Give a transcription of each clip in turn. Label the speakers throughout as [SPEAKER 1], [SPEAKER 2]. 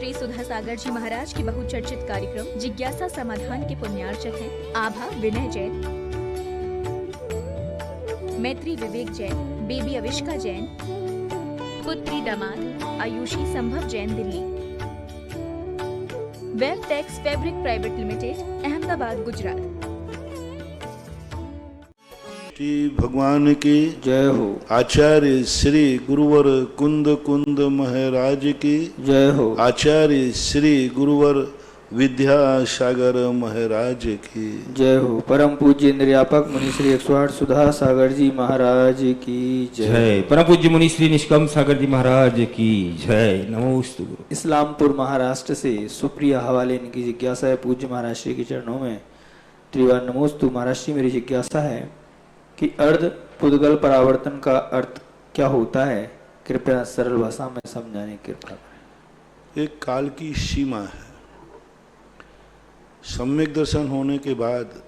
[SPEAKER 1] श्री सुधा सागर जी महाराज की बहुचर्चित कार्यक्रम जिज्ञासा समाधान के पुण्यार्चक हैं आभा विनय जैन, मैत्री विवेक जैन, बेबी अविष्का जैन, पुत्री दामाद Ayushi Sambhav Jain Delhi, web tex fabric private limited Ahmedabad Gujarat.
[SPEAKER 2] Shri भगवान की
[SPEAKER 3] जय हो।
[SPEAKER 2] आचार्य श्री गुरुवर कुंद कुंद महाराज की
[SPEAKER 3] जय हो।
[SPEAKER 2] आचार्य श्री गुरुवर विद्यासागर महाराज की
[SPEAKER 3] जय हो। परम पूज्य इंद्रियापक मुनि श्री 108 सुधा सागर जी महाराज की
[SPEAKER 4] जय। परम पूज्य मुनि श्री निष्कम सागर जी महाराज की जय। नमोस्तु गुरु।
[SPEAKER 3] इस्लामपुर महाराष्ट्र से सुप्रिया हवाले इनकी जिज्ञासा है पूज्य महाराज श्री के चरणों में त्रिवार नमोस्तु। महाराज श्री मेरी जिज्ञासा है कि अर्ध पुद्गल परावर्तन का अर्थ क्या होता है, कृपया सरल भाषा में समझाने की कृपा करें।
[SPEAKER 2] एक काल की सीमा है। सम्यक दर्शन होने के बाद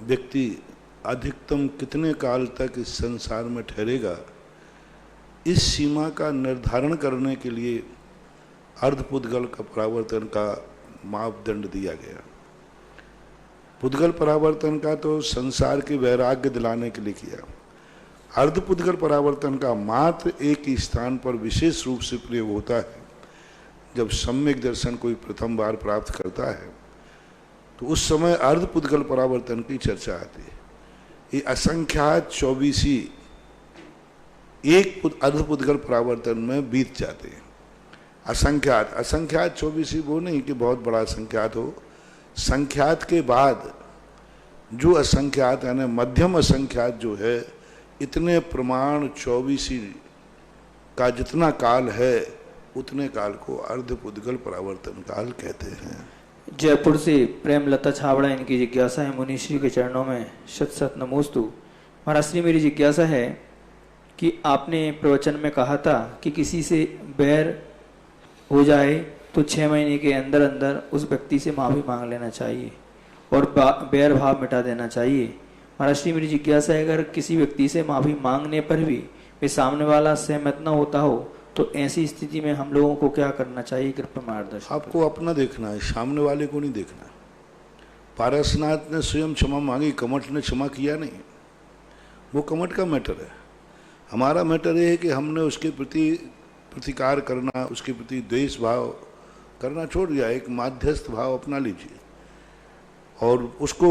[SPEAKER 2] व्यक्ति अधिकतम कितने काल तक इस संसार में ठहरेगा, इस सीमा का निर्धारण करने के लिए अर्ध पुद्गल का परावर्तन का मापदंड दिया गया। पुद्गल परावर्तन का तो संसार के वैराग्य दिलाने के लिए किया। अर्ध पुद्गल परावर्तन का मात्र एक ही स्थान पर विशेष रूप से प्रयोग होता है, जब सम्यक दर्शन कोई प्रथम बार प्राप्त करता है तो उस समय अर्ध पुद्गल परावर्तन की चर्चा आती है। ये असंख्यात 24 एक अर्ध पुद्गल परावर्तन में बीत जाते हैं। असंख्यात 24 वो नहीं कि बहुत बड़ा संख्यात हो, संख्यात के बाद जो असंख्यात यानी मध्यम असंख्यात जो है, इतने प्रमाण 24 का जितना काल है उतने काल को अर्ध पुद्गल परावर्तन काल कहते हैं।
[SPEAKER 3] जयपुर से प्रेमलता छाबड़ा इनकी जिज्ञासा है मुनि श्री के चरणों में शत शत नमोस्तु। महाराज श्री मेरी जिज्ञासा है कि आपने प्रवचन में कहा था कि किसी से बैर हो जाए तो 6 महीने के अंदर अंदर उस व्यक्ति से माफी मांग लेना चाहिए और बैर भाव मिटा देना चाहिए। महाराज श्री मेरी जिज्ञासा है, अगर किसी व्यक्ति से माफी मांगने पर भी वे सामने वाला सहमत न होता हो तो ऐसी स्थिति में हम लोगों को क्या करना चाहिए, कृपया मार्गदर्शन।
[SPEAKER 2] आपको अपना देखना है, सामने वाले को नहीं देखना। पारसनाथ ने स्वयं क्षमा मांगी, कमठ ने क्षमा किया नहीं। वो कमठ का मैटर है। हमारा मैटर ये है कि हमने उसके प्रति प्रतिकार करना, उसके प्रति द्वेष भाव करना छोड़ दिया। एक माध्यस्थ भाव अपना लीजिए और उसको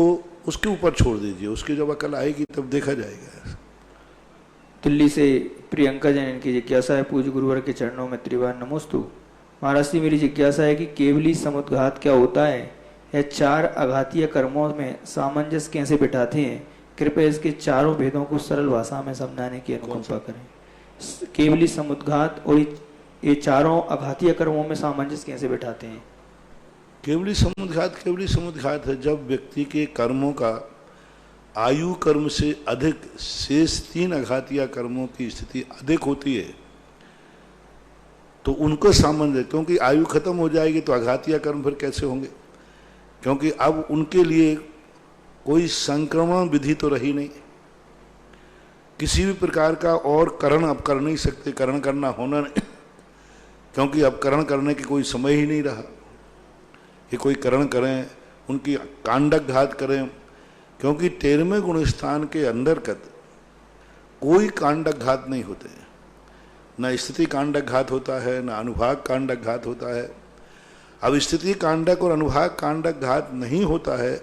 [SPEAKER 2] उसके ऊपर छोड़ दीजिए। उसकी जब अकल आएगी तब देखा जाएगा।
[SPEAKER 3] दिल्ली से प्रियंका जैन इनकी जिज्ञासा है पूज्य गुरुवर के चरणों में त्रिवार नमोस्तु। महाराज श्री मेरी जिज्ञासा है कि केवली समुद्घात क्या होता है, यह 4 आघातीय कर्मों में सामंजस्य कैसे बिठाते हैं, कृपया इसके चारों भेदों को सरल भाषा में समझाने की अनुकंपा करें। केवली समुद्घात और ये चारों आघातीय कर्मों में सामंजस्य कैसे बिठाते हैं।
[SPEAKER 2] केवली समुद्घात है जब व्यक्ति के कर्मों का आयु कर्म से अधिक शेष 3 आघातीय कर्मों की स्थिति अधिक होती है तो उनको सामंजस्य, क्योंकि आयु खत्म हो जाएगी तो आघातीय कर्म फिर कैसे होंगे, क्योंकि अब उनके लिए कोई संक्रमण विधि तो रही नहीं। किसी भी प्रकार का और करण अब कर नहीं सकते, करण करना होना नहीं, क्योंकि अब करण करने की कोई समय ही नहीं रहा कि कोई करण करें, उनकी कांडक घात करें, क्योंकि 13वें गुण स्थान के अंतर्गत कोई कांडक घात नहीं होते। न स्थिति कांडक घात होता है, न अनुभाग कांडक घात होता है। अब स्थिति कांडक और अनुभाग कांडक घात नहीं होता है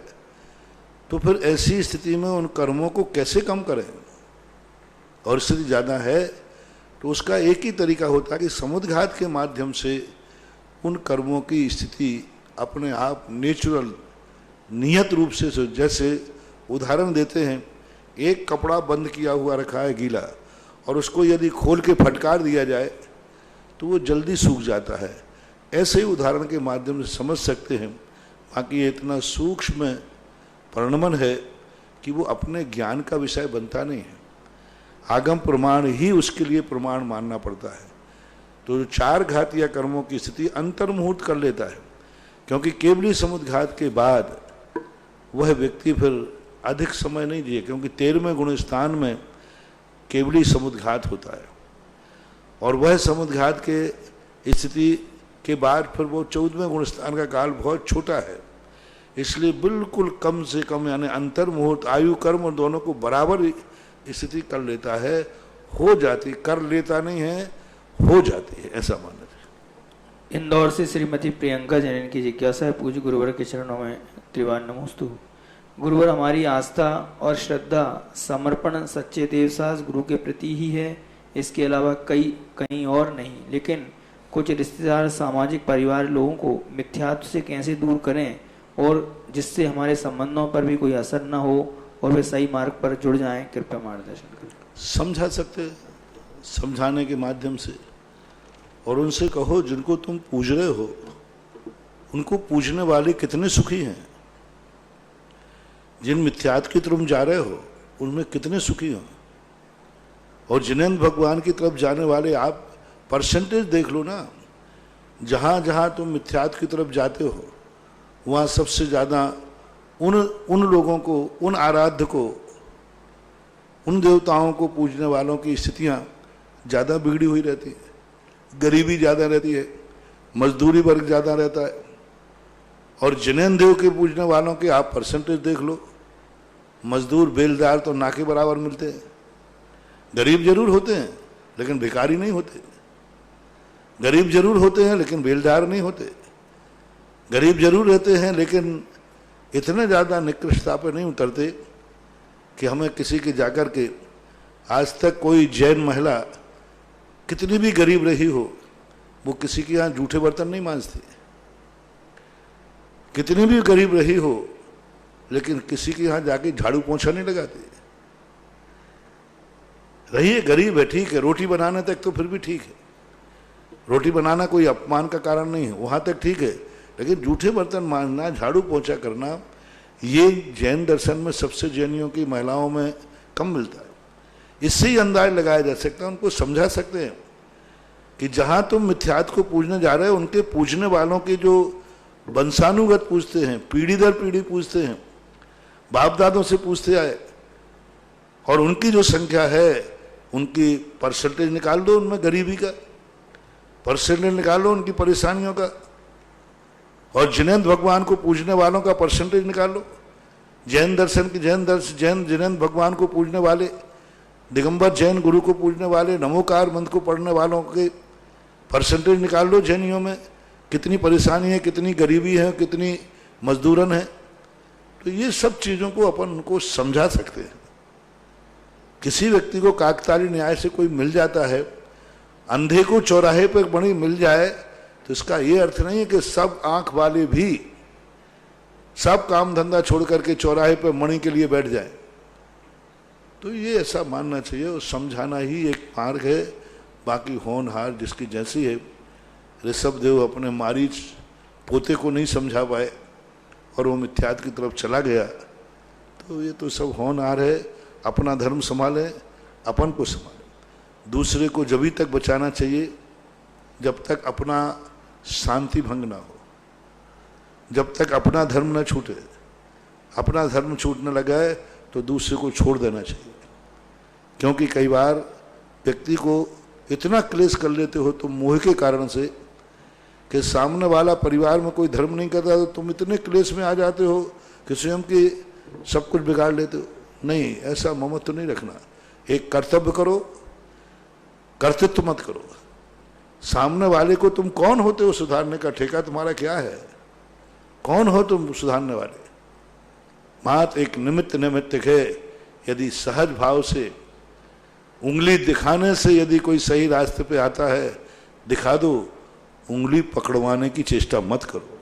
[SPEAKER 2] तो फिर ऐसी स्थिति में उन कर्मों को कैसे कम करें, और स्थिति ज़्यादा है तो उसका एक ही तरीका होता है कि समुद्घात के माध्यम से उन कर्मों की स्थिति अपने आप नेचुरल नियत रूप से, जैसे उदाहरण देते हैं, एक कपड़ा बंद किया हुआ रखा है गीला और उसको यदि खोल के फटकार दिया जाए तो वो जल्दी सूख जाता है। ऐसे ही उदाहरण के माध्यम से समझ सकते हैं। बाकी ये इतना सूक्ष्म परिणमन है कि वो अपने ज्ञान का विषय बनता नहीं है। आगम प्रमाण ही उसके लिए प्रमाण मानना पड़ता है। तो 4 घातीय कर्मों की स्थिति अंतर्मुहूर्त कर लेता है, क्योंकि केवली समुद्घात के बाद वह व्यक्ति फिर अधिक समय नहीं जिए, क्योंकि 13वें गुण स्थान में केवली समुद्घात होता है और वह समुद्घात के स्थिति के बाद फिर वो 14वें गुणस्थान का काल बहुत छोटा है, इसलिए बिल्कुल कम से कम यानी अंतर मुहूर्त आयु कर्म और दोनों को बराबर स्थिति कर लेता है, हो जाती, कर लेता नहीं है, हो जाती है, ऐसा मानना चाहिए।
[SPEAKER 3] इंदौर से श्रीमती प्रियंका जैन की जिज्ञासा है, पूज्य गुरुवर के चरणों में त्रिवार नमोस्तु। गुरुवर, हमारी आस्था और श्रद्धा समर्पण सच्चे देवसास गुरु के प्रति ही है, इसके अलावा कहीं और नहीं। लेकिन कुछ रिश्तेदार, सामाजिक परिवार लोगों को मिथ्यात्व से कैसे दूर करें और जिससे हमारे संबंधों पर भी कोई असर न हो और वे सही मार्ग पर जुड़ जाएं, कृपया मार्गदर्शन करें।
[SPEAKER 2] समझा सकते, समझाने के माध्यम से, और उनसे कहो जिनको तुम पूज रहे हो उनको पूजने वाले कितने सुखी हैं, जिन मिथ्यात की तरफ जा रहे हो उनमें कितने सुखी हो, और जिनेंद्र भगवान की तरफ जाने वाले आप परसेंटेज देख लो ना, जहां जहां तुम मिथ्यात की तरफ जाते हो वहां सबसे ज्यादा उन लोगों को, उन आराध्य को, उन देवताओं को पूजने वालों की स्थितियां ज्यादा बिगड़ी हुई रहती है, गरीबी ज्यादा रहती है, मजदूरी वर्ग ज्यादा रहता है। और जिनेंद्र देव के पूजने वालों के आप परसेंटेज देख लो, मजदूर बेलदार तो ना के बराबर मिलते हैं, गरीब जरूर होते हैं लेकिन भिखारी नहीं होते, गरीब जरूर होते हैं लेकिन बेलदार नहीं होते, गरीब जरूर रहते हैं लेकिन इतने ज़्यादा निकृष्टता पर नहीं उतरते कि हमें किसी के जाकर के, आज तक कोई जैन महिला कितनी भी गरीब रही हो वो किसी के यहाँ जूठे बर्तन नहीं मांजती, कितनी भी गरीब रही हो लेकिन किसी के यहाँ जाके झाड़ू पोंछा नहीं लगाती। रहिए गरीब है ठीक है, रोटी बनाने तक तो फिर भी ठीक है, रोटी बनाना कोई अपमान का कारण नहीं है, वहां तक ठीक है, लेकिन जूठे बर्तन मांजना, झाड़ू पोंछा करना, ये जैन दर्शन में सबसे जैनियों की महिलाओं में कम मिलता है। इससे ही अंदाज लगाया जा सकता है, उनको समझा सकते हैं कि जहां तुम मिथ्यात को पूजने जा रहे हो उनके पूजने वालों के जो वंशानुगत पूजते हैं, पीढ़ी दर पीढ़ी पूजते हैं, बाप दादों से पूछते आए, और उनकी जो संख्या है उनकी परसेंटेज निकाल दो, उनमें गरीबी का परसेंटेज निकालो, उनकी परेशानियों का, और जिनेंद्र भगवान को पूजने वालों का परसेंटेज निकाल लो, जैन दर्शन की जैन जिनेंद्र भगवान को पूजने वाले, दिगंबर जैन गुरु को पूजने वाले, नमोकार मंत्र को पढ़ने वालों के परसेंटेज निकाल लो, जैनियों में कितनी परेशानी है, कितनी गरीबी है, कितनी मजदूरन है। तो ये सब चीज़ों को अपन उनको समझा सकते हैं। किसी व्यक्ति को काकताली न्याय से कोई मिल जाता है, अंधे को चौराहे पर बड़ी मिल जाए, तो इसका ये अर्थ नहीं है कि सब आंख वाले भी सब काम धंधा छोड़ करके चौराहे पर मणि के लिए बैठ जाए। तो ये ऐसा मानना चाहिए, और समझाना ही एक मार्ग है। बाकी होनहार जिसकी जैसी है, ऋषभ देव अपने मारीच पोते को नहीं समझा पाए और वो मिथ्यात की तरफ चला गया। तो ये तो सब होनहार है, अपना धर्म संभालें, अपन को संभालें। दूसरे को जब तक बचाना चाहिए जब तक अपना शांति भंग ना हो, जब तक अपना धर्म न छूटे। अपना धर्म छूटने लगा है तो दूसरे को छोड़ देना चाहिए, क्योंकि कई बार व्यक्ति को इतना क्लेश कर लेते हो तुम मोह के कारण से कि सामने वाला परिवार में कोई धर्म नहीं करता, तो तुम इतने क्लेश में आ जाते हो कि स्वयं की सब कुछ बिगाड़ लेते हो। नहीं, ऐसा ममत्व नहीं रखना। एक कर्तव्य करो, कर्तृत्व मत करो। सामने वाले को तुम कौन होते हो सुधारने का, ठेका तुम्हारा क्या है? कौन हो तुम सुधारने वाले? मात एक निमित्त है। यदि सहज भाव से उंगली दिखाने से यदि कोई सही रास्ते पे आता है, दिखा दो, उंगली पकड़वाने की चेष्टा मत करो।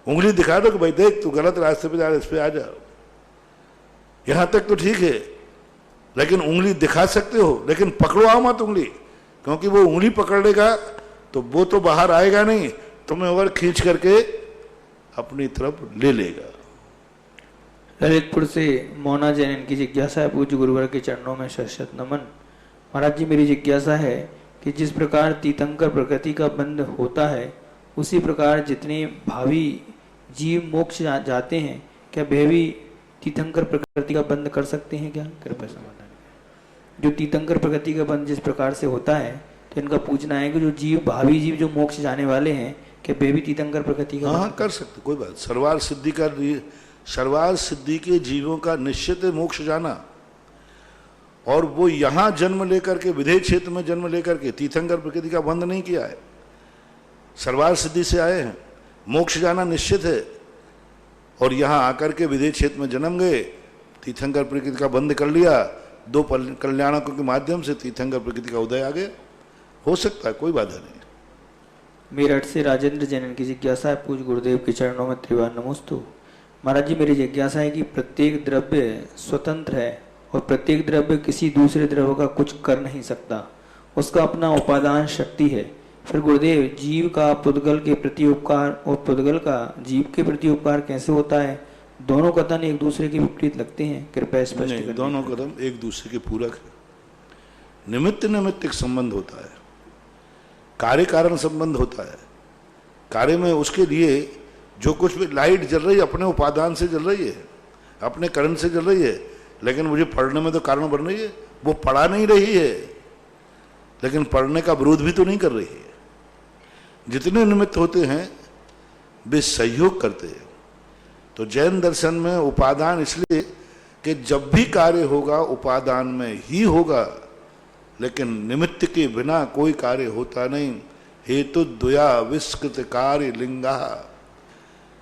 [SPEAKER 2] उंगली दिखा दो कि भाई देख तू गलत रास्ते पे जा रहा है, इस पे आ जा। यहां तक तो ठीक है, लेकिन उंगली दिखा सकते हो, लेकिन पकड़वाओ मत उंगली, क्योंकि वो उंगली पकड़ लेगा तो वो तो बाहर आएगा नहीं, तुम्हें और खींच करके अपनी तरफ ले लेगा।
[SPEAKER 3] ललितपुर से मोना जैन की जिज्ञासा है, पूज्य गुरुवर के चरणों में शत नमन। महाराज जी, मेरी जिज्ञासा है कि जिस प्रकार तीर्थंकर प्रकृति का बंध होता है, उसी प्रकार जितने भावी जीव मोक्ष जाते हैं, क्या वे भी तीर्थंकर प्रकृति का बंध कर सकते हैं क्या? कृपया समाधान। जो तीर्थंकर प्रकृति का बंध जिस प्रकार से होता है, तो इनका पूछना है कि जो जीव भावी जीव जो मोक्ष जाने वाले हैं, क्या वे भी तीर्थंकर प्रकृति का?
[SPEAKER 2] हाँ, कर सकते, कोई बात। सर्वार सिद्धि के जीवों का निश्चित है मोक्ष जाना, और वो यहाँ जन्म लेकर के, विधेय क्षेत्र में जन्म लेकर के तीर्थंकर प्रकृति का बंध नहीं किया है। सर्वार सिद्धि से आए हैं, मोक्ष जाना निश्चित है, और यहाँ आकर के विधेय क्षेत्र में जन्म गए, तीर्थंकर प्रकृति का बंध कर लिया, दो कल्याणकों के माध्यम से तीर्थंकर प्रकृति का उदय आ गया। हो सकता है, कोई बाधा नहीं।
[SPEAKER 3] मेरठ से राजेंद्र जैन की जिज्ञासा है, पूज्य गुरुदेव के चरणों में त्रिवार नमोस्तु। महाराज जी, मेरी जिज्ञासा है कि प्रत्येक द्रव्य स्वतंत्र है और प्रत्येक द्रव्य किसी दूसरे द्रव्य का कुछ कर नहीं सकता, उसका अपना उपादान शक्ति है। फिर गुरुदेव, जीव का पुद्गल के प्रति उपकार और पुद्गल का जीव के प्रति उपकार कैसे होता है? दोनों कथन एक दूसरे के विपरीत लगते हैं, कृपया स्पष्ट करें।
[SPEAKER 2] दोनों कदम एक दूसरे के पूरक है। निमित्त निमित्तिक संबंध होता है, कार्य कारण संबंध होता है। कार्य में उसके लिए जो कुछ भी, लाइट जल रही है अपने उपादान से जल रही है, अपने करंट से जल रही है, लेकिन मुझे पढ़ने में तो कारण बन रही है। वो पढ़ा नहीं रही है, लेकिन पढ़ने का विरोध भी तो नहीं कर रही है। जितने निमित्त होते हैं वे सहयोग करते हैं। तो जैन दर्शन में उपादान इसलिए कि जब भी कार्य होगा उपादान में ही होगा, लेकिन निमित्त के बिना कोई कार्य होता नहीं। हेतु द्वया विस्कृत कार्य लिंगा,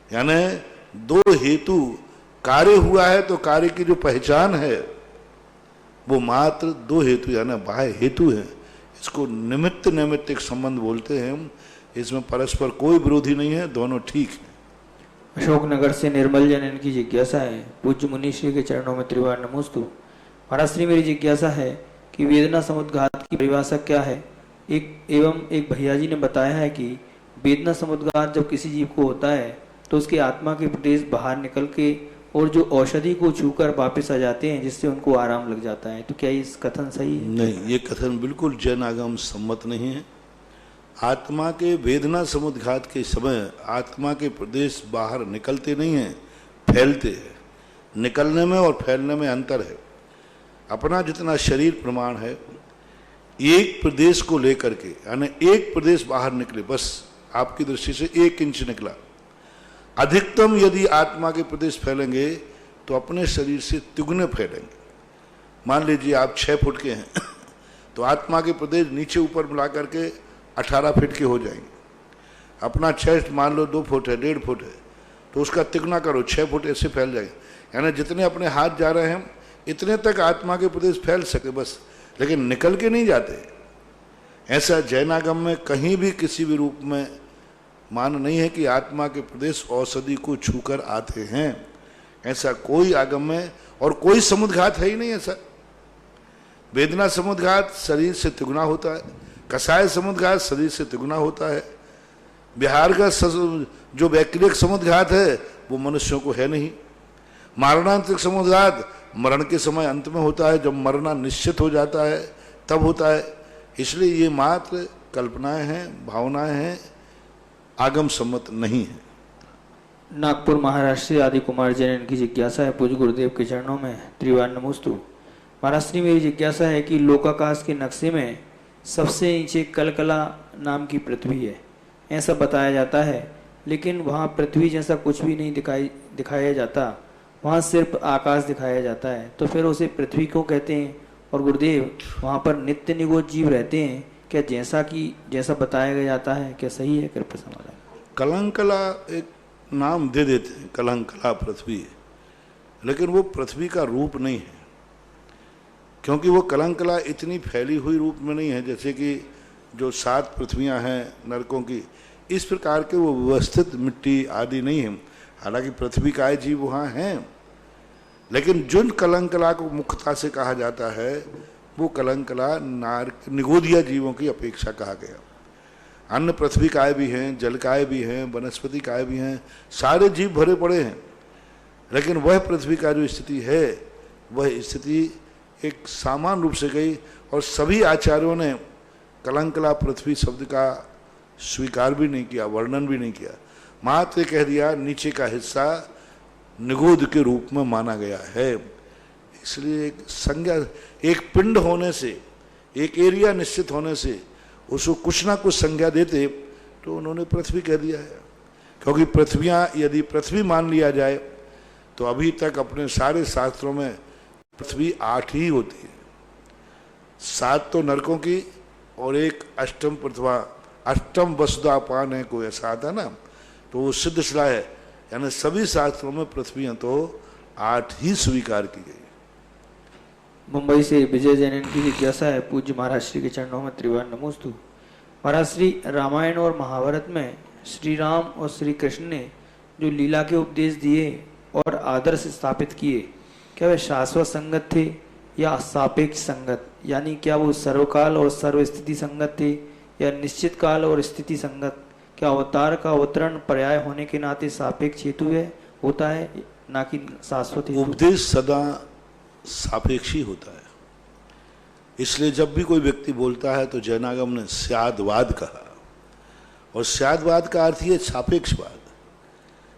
[SPEAKER 2] यानी दो हेतु कार्य हुआ है तो कार्य की जो पहचान है वो मात्र दो हेतु यानी बाह्य हेतु है। इसको निमित्त नैमित्तिक संबंध बोलते हैं। इसमें परस्पर कोई विरोधी नहीं है, दोनों ठीक है।
[SPEAKER 3] अशोकनगर से निर्मल जैन इनकी जिज्ञासा है, पूज्य मुनिश्री के चरणों में त्रिवार नमोस्तु। महाराज श्री, मेरी जिज्ञासा है कि वेदना समुद्घात की परिभाषा क्या है? एक भैया जी ने बताया है कि वेदना समुद्घात जब किसी जीव को होता है तो उसके आत्मा के प्रदेश बाहर निकल के और जो औषधि को छूकर वापस आ जाते हैं, जिससे उनको आराम लग जाता है। तो क्या इस कथन सही है?
[SPEAKER 2] नहीं, ये कथन बिल्कुल जैन आगम सम्मत नहीं है। आत्मा के वेदना समुद्घात के समय आत्मा के प्रदेश बाहर निकलते नहीं हैं, फैलते हैं। निकलने में और फैलने में अंतर है। अपना जितना शरीर प्रमाण है, एक प्रदेश को लेकर के, यानी एक प्रदेश बाहर निकले, बस आपकी दृष्टि से 1 इंच निकला। अधिकतम यदि आत्मा के प्रदेश फैलेंगे तो अपने शरीर से तिगुने फैलेंगे। मान लीजिए आप 6 फुट के हैं तो आत्मा के प्रदेश नीचे ऊपर मिला करके 18 फीट के हो जाएंगे। अपना चेस्ट मान लो 2 फुट है, 1.5 फुट है, तो उसका तिगुना करो, 6 फुट ऐसे फैल जाएगा। यानी जितने अपने हाथ जा रहे हैं इतने तक आत्मा के प्रदेश फैल सके बस, लेकिन निकल के नहीं जाते। ऐसा जैनागम में कहीं भी किसी भी रूप में मान नहीं है कि आत्मा के प्रदेश औषधि को छूकर आते हैं। ऐसा कोई आगम में और कोई समुद्घात है ही नहीं ऐसा। वेदना समुद्घात शरीर से तिगुना होता है, कसाय समुद्घात शरीर से तिगुना होता है। बिहार का जो वैक्रिक समुद्घात है वो मनुष्यों को है नहीं। मारणांतिक समुद्घात मरण के समय अंत में होता है, जब मरना निश्चित हो जाता है तब होता है। इसलिए ये मात्र कल्पनाएं हैं, भावनाएं हैं, आगम सम्मत नहीं है।
[SPEAKER 3] नागपुर महाराष्ट्र से आदि कुमार जैन इनकी जिज्ञासा है, पूज्य गुरुदेव के चरणों में त्रिवार नमोस्तु। महाराज श्री, मेरी जिज्ञासा है कि लोकाकाश के नक्शे में सबसे नीचे कलकला नाम की पृथ्वी है, ऐसा बताया जाता है, लेकिन वहाँ पृथ्वी जैसा कुछ भी नहीं दिखाया जाता, वहाँ सिर्फ आकाश दिखाया जाता है। तो फिर उसे पृथ्वी क्यों कहते हैं? और गुरुदेव, वहाँ पर नित्य निगोद जीव रहते हैं क्या, जैसा बताया गया जाता है? क्या सही है? कृपया समाधान।
[SPEAKER 2] कलंकला एक नाम दे देते हैं, कलंकला पृथ्वी, लेकिन वो पृथ्वी का रूप नहीं है, क्योंकि वो कलंकला इतनी फैली हुई रूप में नहीं है जैसे कि जो 7 पृथ्वियां हैं नरकों की, इस प्रकार के वो व्यवस्थित मिट्टी आदि नहीं है। हालांकि पृथ्वी का जीव वहाँ हैं, लेकिन जिन कलंकला को मुख्यता से कहा जाता है वो कलंकला निगोदिया जीवों की अपेक्षा कहा गया। अन्य पृथ्वी काय भी हैं, जल काय भी हैं, वनस्पति काय भी हैं, सारे जीव भरे पड़े हैं, लेकिन वह पृथ्वी का जो स्थिति है वह स्थिति एक सामान्य रूप से गई। और सभी आचार्यों ने कलंकला पृथ्वी शब्द का स्वीकार भी नहीं किया, वर्णन भी नहीं किया, मात्र कह दिया नीचे का हिस्सा निगोद के रूप में माना गया है। इसलिए एक संज्ञा, एक पिंड होने से, एक एरिया निश्चित होने से उसको कुछ ना कुछ संज्ञा देते तो उन्होंने पृथ्वी कह दिया है। क्योंकि पृथ्वियाँ यदि पृथ्वी मान लिया जाए तो अभी तक अपने सारे शास्त्रों में पृथ्वी 8 ही होती है। 7 तो नरकों की और एक अष्टम पृथ्वा, अष्टम वसुधापान है, कोई ऐसा आता है ना, तो वो सिद्ध शिला है। यानी सभी शास्त्रों में पृथ्वियाँ तो 8 ही स्वीकार की गई।
[SPEAKER 3] मुंबई से विजय जैन की जिज्ञासा है, पूज्य महाराज श्री के चरणों में त्रिवार नमोस्तु। महाराज श्री रामायण और महाभारत में श्री राम और श्री कृष्ण ने जो लीला के उपदेश दिए और आदर्श स्थापित किए, क्या वे शाश्वत संगत थे या सापेक्ष संगत, यानी क्या वो सर्वकाल और सर्वस्थिति संगत थे या निश्चित काल और स्थिति संगत? क्या अवतार का अवतरण पर्याय होने के नाते सापेक्ष हेतु है होता है, ना कि शाश्वत हेतु?
[SPEAKER 2] उपदेश सदा सापेक्षी होता है। इसलिए जब भी कोई व्यक्ति बोलता है तो जैनागम ने स्यादवाद कहा, और स्यादवाद का अर्थ ही है सापेक्षवाद।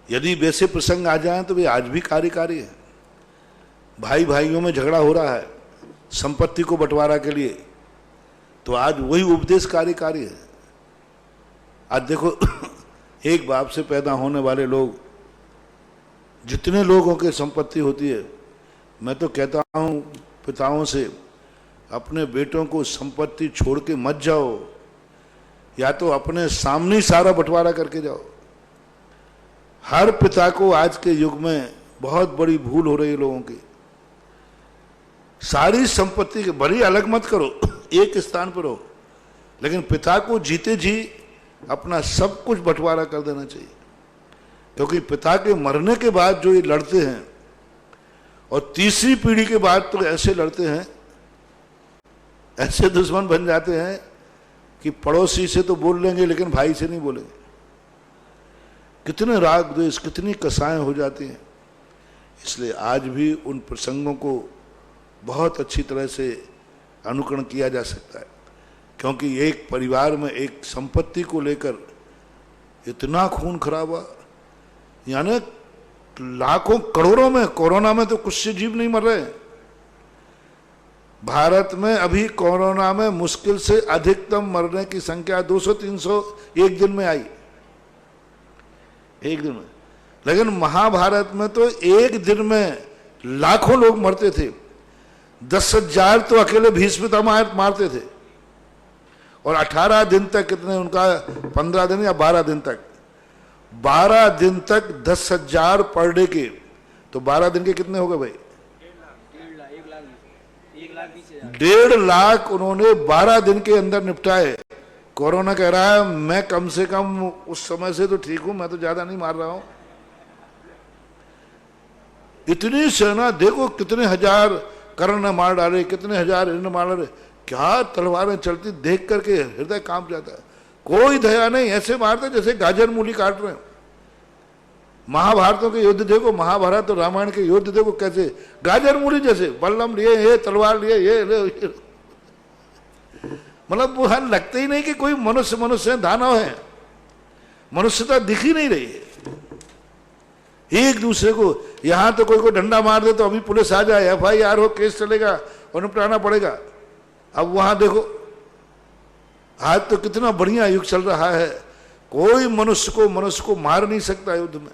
[SPEAKER 2] यदि वैसे प्रसंग आ जाएं तो वे आज भी कार्यकारी है। भाई भाइयों में झगड़ा हो रहा है संपत्ति को बंटवारा के लिए, तो आज वही उपदेश कार्यकारी है। आज देखो एक बाप से पैदा होने वाले लोग, जितने लोगों की संपत्ति होती है, मैं तो कहता हूँ पिताओं से, अपने बेटों को संपत्ति छोड़ के मत जाओ, या तो अपने सामने ही सारा बंटवारा करके जाओ। हर पिता को आज के युग में बहुत बड़ी भूल हो रही है लोगों की। सारी संपत्ति के भली अलग मत करो, एक स्थान पर हो, लेकिन पिता को जीते जी अपना सब कुछ बंटवारा कर देना चाहिए। क्योंकि पिता के मरने के बाद जो ये लड़ते हैं, और तीसरी पीढ़ी के बाद तो ऐसे लड़ते हैं, ऐसे दुश्मन बन जाते हैं कि पड़ोसी से तो बोल लेंगे लेकिन भाई से नहीं बोलेंगे। कितने राग द्वेष, कितनी कसाएं हो जाती हैं। इसलिए आज भी उन प्रसंगों को बहुत अच्छी तरह से अनुकरण किया जा सकता है। क्योंकि एक परिवार में एक संपत्ति को लेकर इतना खून खराबा, यानी लाखों करोड़ों में, कोरोना में तो कुछ से जीव नहीं मर रहे। भारत में अभी कोरोना में मुश्किल से अधिकतम मरने की संख्या 200-300 एक दिन में आई, एक दिन में। लेकिन महाभारत में तो एक दिन में लाखों लोग मरते थे। 10,000 तो अकेले भीष्मपितामह मारते थे, और 18 दिन तक, कितने उनका 15 दिन या 12 दिन तक, 12 दिन तक 10,000 पर डे के, तो 12 दिन के कितने हो गए भाई? 1.5 लाख उन्होंने 12 दिन के अंदर निपटाए। कोरोना कह रहा है मैं कम से कम उस समय से तो ठीक हूं, मैं तो ज्यादा नहीं मार रहा हूं। इतनी सेना देखो, कितने हजार कर्ण ने मार डाले, कितने हजार इन्हें मार डाले। क्या तलवारें चलती, देख करके हृदय कांप जाता है। कोई दया नहीं, ऐसे मारते जैसे गाजर मूली काट रहे हैं। महाभारतों के युद्ध देखो, महाभारत और रामायण के युद्ध देखो, कैसे गाजर मूली जैसे, बल्लम लिए, ये तलवार लिए, ये मतलब वो हर लगते ही नहीं कि कोई मनुष्य दानव है। मनुष्यता दिख ही नहीं रही है। एक दूसरे को, यहां तो कोई को डंडा मार दे तो अभी पुलिस आ जाए, FIR हो, केस चलेगा और निपटाना पड़ेगा। अब वहां देखो, आज तो कितना बढ़िया युग चल रहा है। कोई मनुष्य को मार नहीं सकता युद्ध में।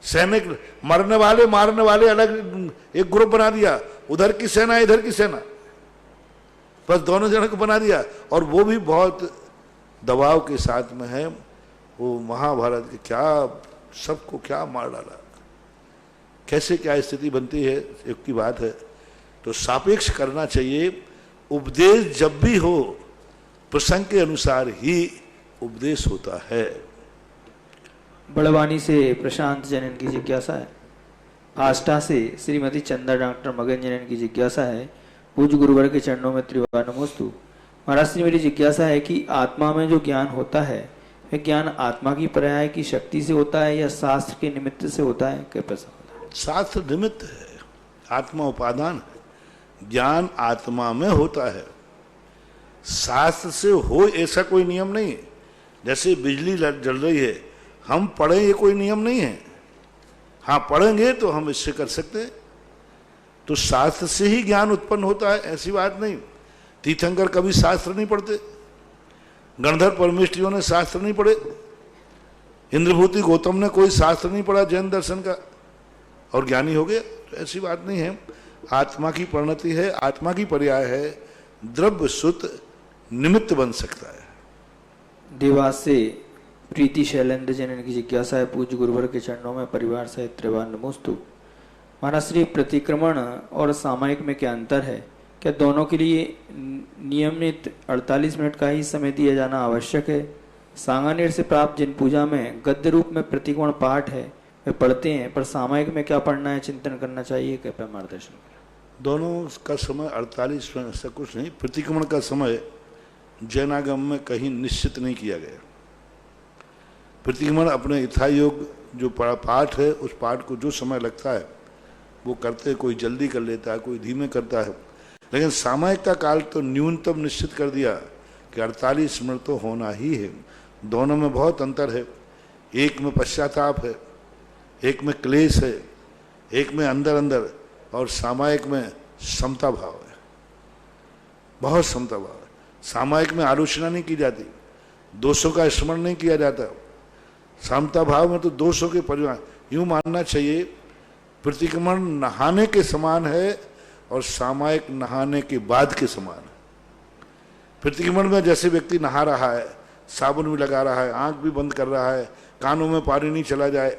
[SPEAKER 2] सैनिक मरने वाले मारने वाले अलग एक ग्रुप बना दिया, उधर की सेना इधर की सेना, बस दोनों जनों को बना दिया, और वो भी बहुत दबाव के साथ में है। वो महाभारत के क्या सबको क्या मार डाला, कैसे क्या स्थिति बनती है, एक की बात है। तो सापेक्ष करना चाहिए। उपदेश जब भी हो प्रसंग के अनुसार ही उपदेश होता है।
[SPEAKER 3] बड़वानी से प्रशांत जैन की जिज्ञासा है। आष्टा से श्रीमती चंदा डॉक्टर मगन जैन की जिज्ञासा है। पूज्य गुरुवर के चरणों में त्रिवार नमोस्तु। महाराज श्री, मेरी जिज्ञासा है कि आत्मा में जो ज्ञान होता है, वह ज्ञान आत्मा की पर्याय की शक्ति से होता है या शास्त्र के निमित्त से होता है? कैसा होता है?
[SPEAKER 2] शास्त्र निमित्त है, आत्मा उपादान है। ज्ञान आत्मा में होता है, शास्त्र से हो ऐसा कोई नियम नहीं है। जैसे बिजली जल रही है, हम पढ़ें ये कोई नियम नहीं है। हाँ, पढ़ेंगे तो हम इससे कर सकते हैं। तो शास्त्र से ही ज्ञान उत्पन्न होता है, ऐसी बात नहीं। तीर्थंकर कभी शास्त्र नहीं पढ़ते, गणधर परमेष्ठियों ने शास्त्र नहीं पढ़े, इंद्रभूति गौतम ने कोई शास्त्र नहीं पढ़ा जैन दर्शन का और ज्ञानी हो गया? तो ऐसी बात नहीं है। आत्मा की परिणति है, आत्मा की पर्याय है, द्रव्य सुत निमित्त बन सकता है।
[SPEAKER 3] देवास से प्रीति शैलेंद्र जैन, इनकी जिज्ञासा है, पूज्य गुरुवर के चरणों में परिवार सहित त्रिवार नमोस्तु। महाराज श्री, प्रतिक्रमण और सामायिक में क्या अंतर है? क्या दोनों के लिए नियमित 48 मिनट का ही समय दिया जाना आवश्यक है? सांगानेर से प्राप्त जिन पूजा में गद्य रूप में प्रतिक्रमण पाठ है वे पढ़ते हैं, पर सामायिक में क्या पढ़ना है, चिंतन करना चाहिए, कृपया मार्गदर्शन करें।
[SPEAKER 2] दोनों का समय 48 मिनट से कुछ नहीं। प्रतिक्रमण का समय जैनागम में कहीं निश्चित नहीं किया गया। प्रतिक्रमण अपने यथायोग जो पाठ है, उस पाठ को जो समय लगता है वो करते हैं। कोई जल्दी कर लेता है, कोई धीमे करता है, लेकिन सामायिक का काल तो न्यूनतम निश्चित कर दिया कि 48 मिनट तो होना ही है। दोनों में बहुत अंतर है। एक में पश्चाताप है, एक में क्लेश है, एक में अंदर अंदर, और सामायिक में समता भाव है, बहुत समता भाव है। सामायिक में आलोचना नहीं की जाती, दोषों का स्मरण नहीं किया जाता। समता भाव में तो दोषों के परिवार, यूं मानना चाहिए प्रतिक्रमण नहाने के समान है और सामायिक नहाने के बाद के समान है। प्रतिक्रमण में जैसे व्यक्ति नहा रहा है, साबुन भी लगा रहा है, आंख भी बंद कर रहा है, कानों में पानी नहीं चला जाए,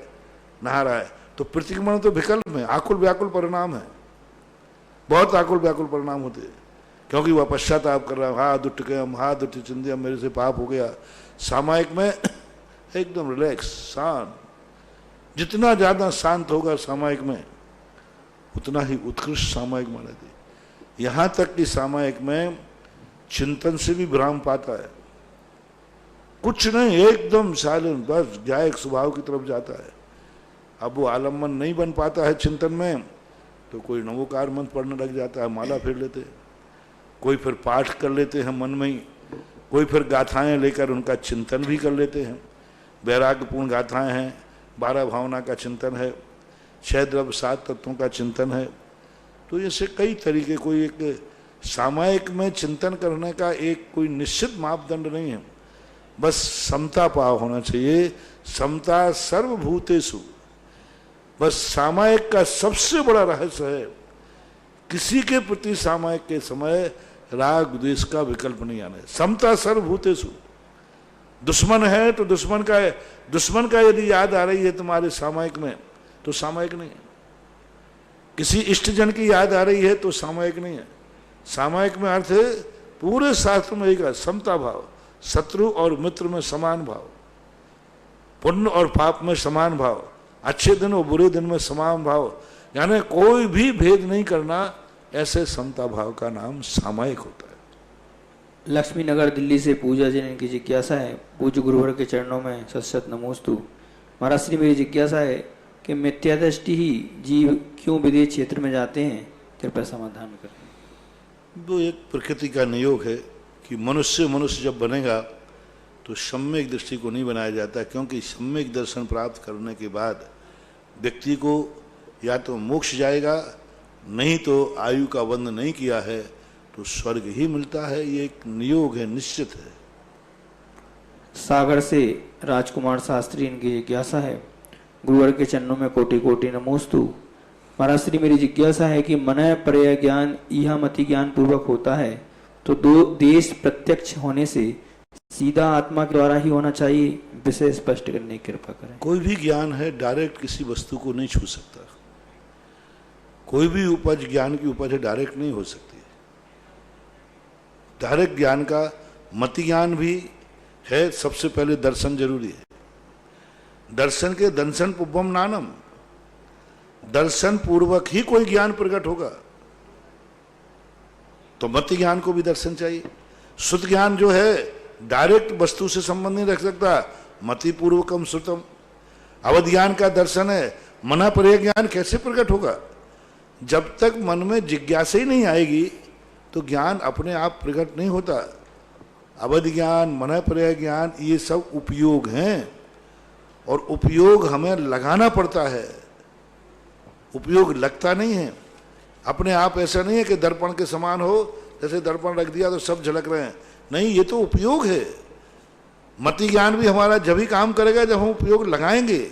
[SPEAKER 2] नहा रहा है, तो प्रतिक्रमण तो विकल्प में आकुल व्याकुल परिणाम है, बहुत आकुल व्याकुल परिणाम होते हैं, क्योंकि वह पश्चाताप कर रहा है, हा दुष्ट के हम, हा दुष्ट चिंध्य, मेरे से पाप हो गया। सामायिक में एकदम रिलैक्स, शांत, जितना ज्यादा शांत होगा सामायिक में उतना ही उत्कृष्ट सामायिक माना जाए। यहां तक कि सामायिक में चिंतन से भी विराम पाता है, कुछ नहीं, एकदम साइलेंट, बस न्यायिक स्वभाव की तरफ जाता है। अब वो आलम्बन नहीं बन पाता है चिंतन में, तो कोई नवोकार मंत्र पढ़ने लग जाता है, माला फेर लेते हैं, कोई फिर पाठ कर लेते हैं मन में ही, कोई फिर गाथाएं लेकर उनका चिंतन भी कर लेते हैं। वैराग्यपूर्ण गाथाएं हैं, 12 भावना का चिंतन है, 6 द्रव्य 7 तत्वों का चिंतन है। तो ऐसे कई तरीके, कोई एक सामायिक में चिंतन करने का एक कोई निश्चित मापदंड नहीं है, बस समता भाव होना चाहिए। समता सर्वभूतेषु, बस सामायिक का सबसे बड़ा रहस्य है किसी के प्रति सामायिक के समय राग द्वेष का विकल्प नहीं आना है। समता सर्वभूतेषु। दुश्मन है तो दुश्मन का यदि याद आ रही है तुम्हारे सामायिक में तो सामायिक नहीं है। किसी इष्टजन की याद आ रही है तो सामायिक नहीं है। सामायिक में अर्थ है पूरे शास्त्र में एक समता भाव, शत्रु और मित्र में समान भाव, पुण्य और पाप में समान भाव, अच्छे दिन और बुरे दिन में समान भाव, यानी कोई भी भेद नहीं करना। ऐसे समता भाव का नाम सामायिक होता है।
[SPEAKER 3] लक्ष्मी नगर दिल्ली से पूजा जी, इनकी जिज्ञासा है, पूज्य गुरुवर के चरणों में सत सत नमोस्तु। महाराज श्री, मेरी जिज्ञासा है कि मिथ्या दृष्टि ही जीव क्यों विदेश क्षेत्र में जाते हैं, कृपया समाधान करें।
[SPEAKER 2] वो एक प्रकृति का नियोग है कि मनुष्य जब बनेगा तो सम्यक दृष्टि को नहीं बनाया जाता, क्योंकि सम्यक दर्शन प्राप्त करने के बाद व्यक्ति को या तो मोक्ष जाएगा, नहीं तो आयु का बंध नहीं किया है तो स्वर्ग ही मिलता है। ये एक नियोग है, निश्चित है।
[SPEAKER 3] सागर से राजकुमार शास्त्री, इनकी जिज्ञासा है, गुरुवर के चरणों में कोटि कोटि नमोस्तु। महाराज श्री, मेरी जिज्ञासा है कि मन पर्याय ज्ञान इहा मति ज्ञान पूर्वक होता है तो दो देश प्रत्यक्ष होने से सीधा आत्मा के द्वारा ही होना चाहिए, विषय स्पष्ट करने की कृपा करें।
[SPEAKER 2] कोई भी ज्ञान है डायरेक्ट किसी वस्तु को नहीं छू सकता। कोई भी उपज ज्ञान की उपज है डायरेक्ट नहीं हो सकती। डायरेक्ट ज्ञान का मति ज्ञान भी है। सबसे पहले दर्शन जरूरी है। दर्शन के दंशन पुब्बम नानम, दर्शन पूर्वक ही कोई ज्ञान प्रकट होगा। तो मति ज्ञान को भी दर्शन चाहिए। शुद्ध ज्ञान जो है डायरेक्ट वस्तु से संबंध नहीं रख सकता, मति पूर्वकम श्रुतम। अवध ज्ञान का दर्शन है, मना पर्याय ज्ञान कैसे प्रकट होगा? जब तक मन में जिज्ञासा ही नहीं आएगी तो ज्ञान अपने आप प्रकट नहीं होता। अवध ज्ञान, मन पर्याय ज्ञान, ये सब उपयोग हैं और उपयोग हमें लगाना पड़ता है। उपयोग लगता नहीं है अपने आप। ऐसा नहीं है कि दर्पण के समान हो, जैसे दर्पण रख दिया तो सब झलक रहे हैं, नहीं, ये तो उपयोग है। मति ज्ञान भी हमारा जब ही काम करेगा जब हम उपयोग लगाएंगे,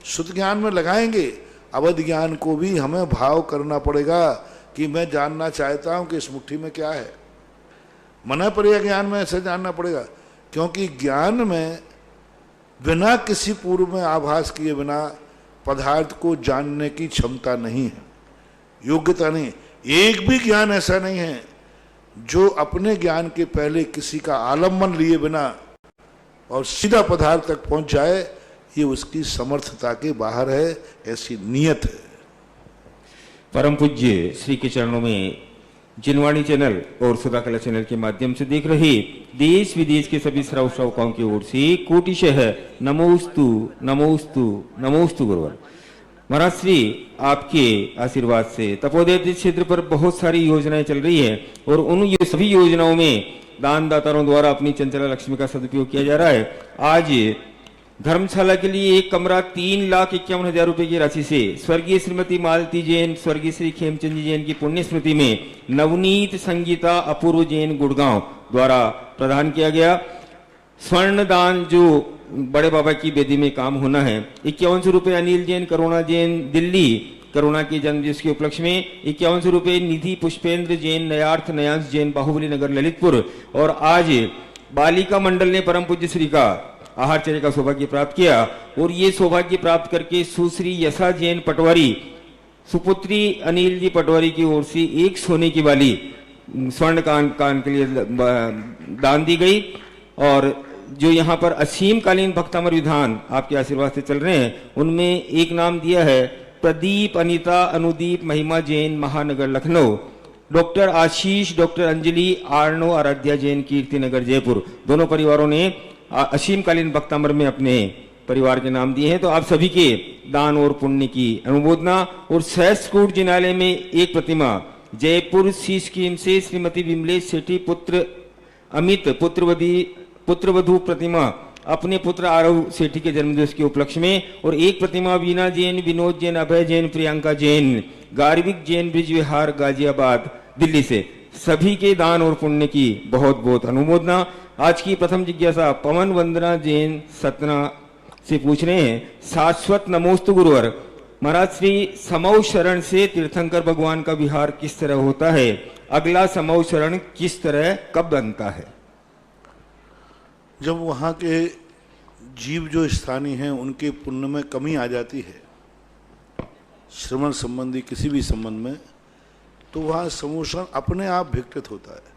[SPEAKER 2] शुद्ध ज्ञान में लगाएंगे। अवध ज्ञान को भी हमें भाव करना पड़ेगा कि मैं जानना चाहता हूं कि इस मुट्ठी में क्या है। मना पड़ेगा ज्ञान में ऐसे जानना पड़ेगा, क्योंकि ज्ञान में बिना किसी पूर्व में आभास किए बिना पदार्थ को जानने की क्षमता नहीं है, योग्यता नहीं। एक भी ज्ञान ऐसा नहीं है जो अपने ज्ञान के पहले किसी का आलम्बन लिए बिना और सीधा पदार्थ तक पहुंच जाए, ये उसकी समर्थता के बाहर है, ऐसी नियत है।
[SPEAKER 4] परम पूज्य श्री के चरणों में जिनवाणी चैनल और सुधा कला चैनल के माध्यम से देख रहे देश विदेश के सभी श्रोताओं की ओर से कोटिशः नमोस्तु नमोस्तु नमोस्तु गुरुवर। महाराज श्री आपके आशीर्वाद से तपोदय क्षेत्र पर बहुत सारी योजनाएं चल रही है और उन सभी योजनाओं में दान दातारों द्वारा अपनी चंचला लक्ष्मी का सदुपयोग किया जा रहा है। आज धर्मशाला के लिए एक कमरा 3,51,000 रुपए की राशि से स्वर्गीय श्रीमती मालती जैन, स्वर्गीय श्री खेमचंद जी जैन की पुण्य स्मृति में नवनीत संगीता अपूर्व जैन गुड़गांव द्वारा प्रदान किया गया। स्वर्ण दान जो बड़े बाबा की बेदी में काम होना है 51 रुपए अनिल जैन, करुणा जैन दिल्ली, करुणा के जन्मदिवस के उपलक्ष्य में 51 रुपए निधि पुष्पेंद्र जैन, नयार्थ नयांश जैन, बाहुबली नगर ललितपुर। और आज बालिका मंडल ने परम पूज्य श्री का आहारचर्य का सौभाग्य प्राप्त किया और ये सौभाग्य प्राप्त करके सुश्री यशा जैन पटवारी, सुपुत्री अनिल जी पटवारी की ओर से एक सोने की बाली स्वर्ण कान के लिए दान दी गई। और जो यहाँ पर असीमकालीन भक्तामर विधान आपके आशीर्वाद से चल रहे हैं उनमें एक नाम दिया है प्रदीप अनीता अनुदीप महिमा जैन, महानगर लखनऊ, डॉक्टर आशीष, डॉक्टर अंजलि आर्नो आराध्या जैन, कीर्तिनगर जयपुर। दोनों परिवारों ने असीमकालीन भक्तामर में अपने परिवार के नाम दिए हैं। तो आप सभी के दान और पुण्य की अनुमोदना। और सहस्त्रकूट जिनालय में एक प्रतिमा जयपुर सी स्कीम से श्रीमती विमलेश सेठी पुत्र अमित पुत्रवधू प्रतिमा अपने पुत्र आरव सेठी के जन्मदिवस के उपलक्ष्य में। और एक प्रतिमा वीना जैन, विनोद जैन, अभय जैन, प्रियंका जैन, गार्विक जैन, ब्रिज विहार गाजियाबाद दिल्ली से। सभी के दान और पुण्य की बहुत बहुत अनुमोदना। आज की प्रथम जिज्ञासा पवन वंदना जैन सतना से पूछ रहे हैं, शाश्वत नमोस्तु गुरुवर। महाराज श्री समौ शरण से तीर्थंकर भगवान का विहार किस तरह होता है? अगला समौ शरण किस तरह कब बनता है?
[SPEAKER 2] जब वहाँ के जीव जो स्थानीय हैं उनके पुण्य में कमी आ जाती है श्रवण संबंधी किसी भी संबंध में, तो वहाँ समोषण अपने आप विघटित होता है।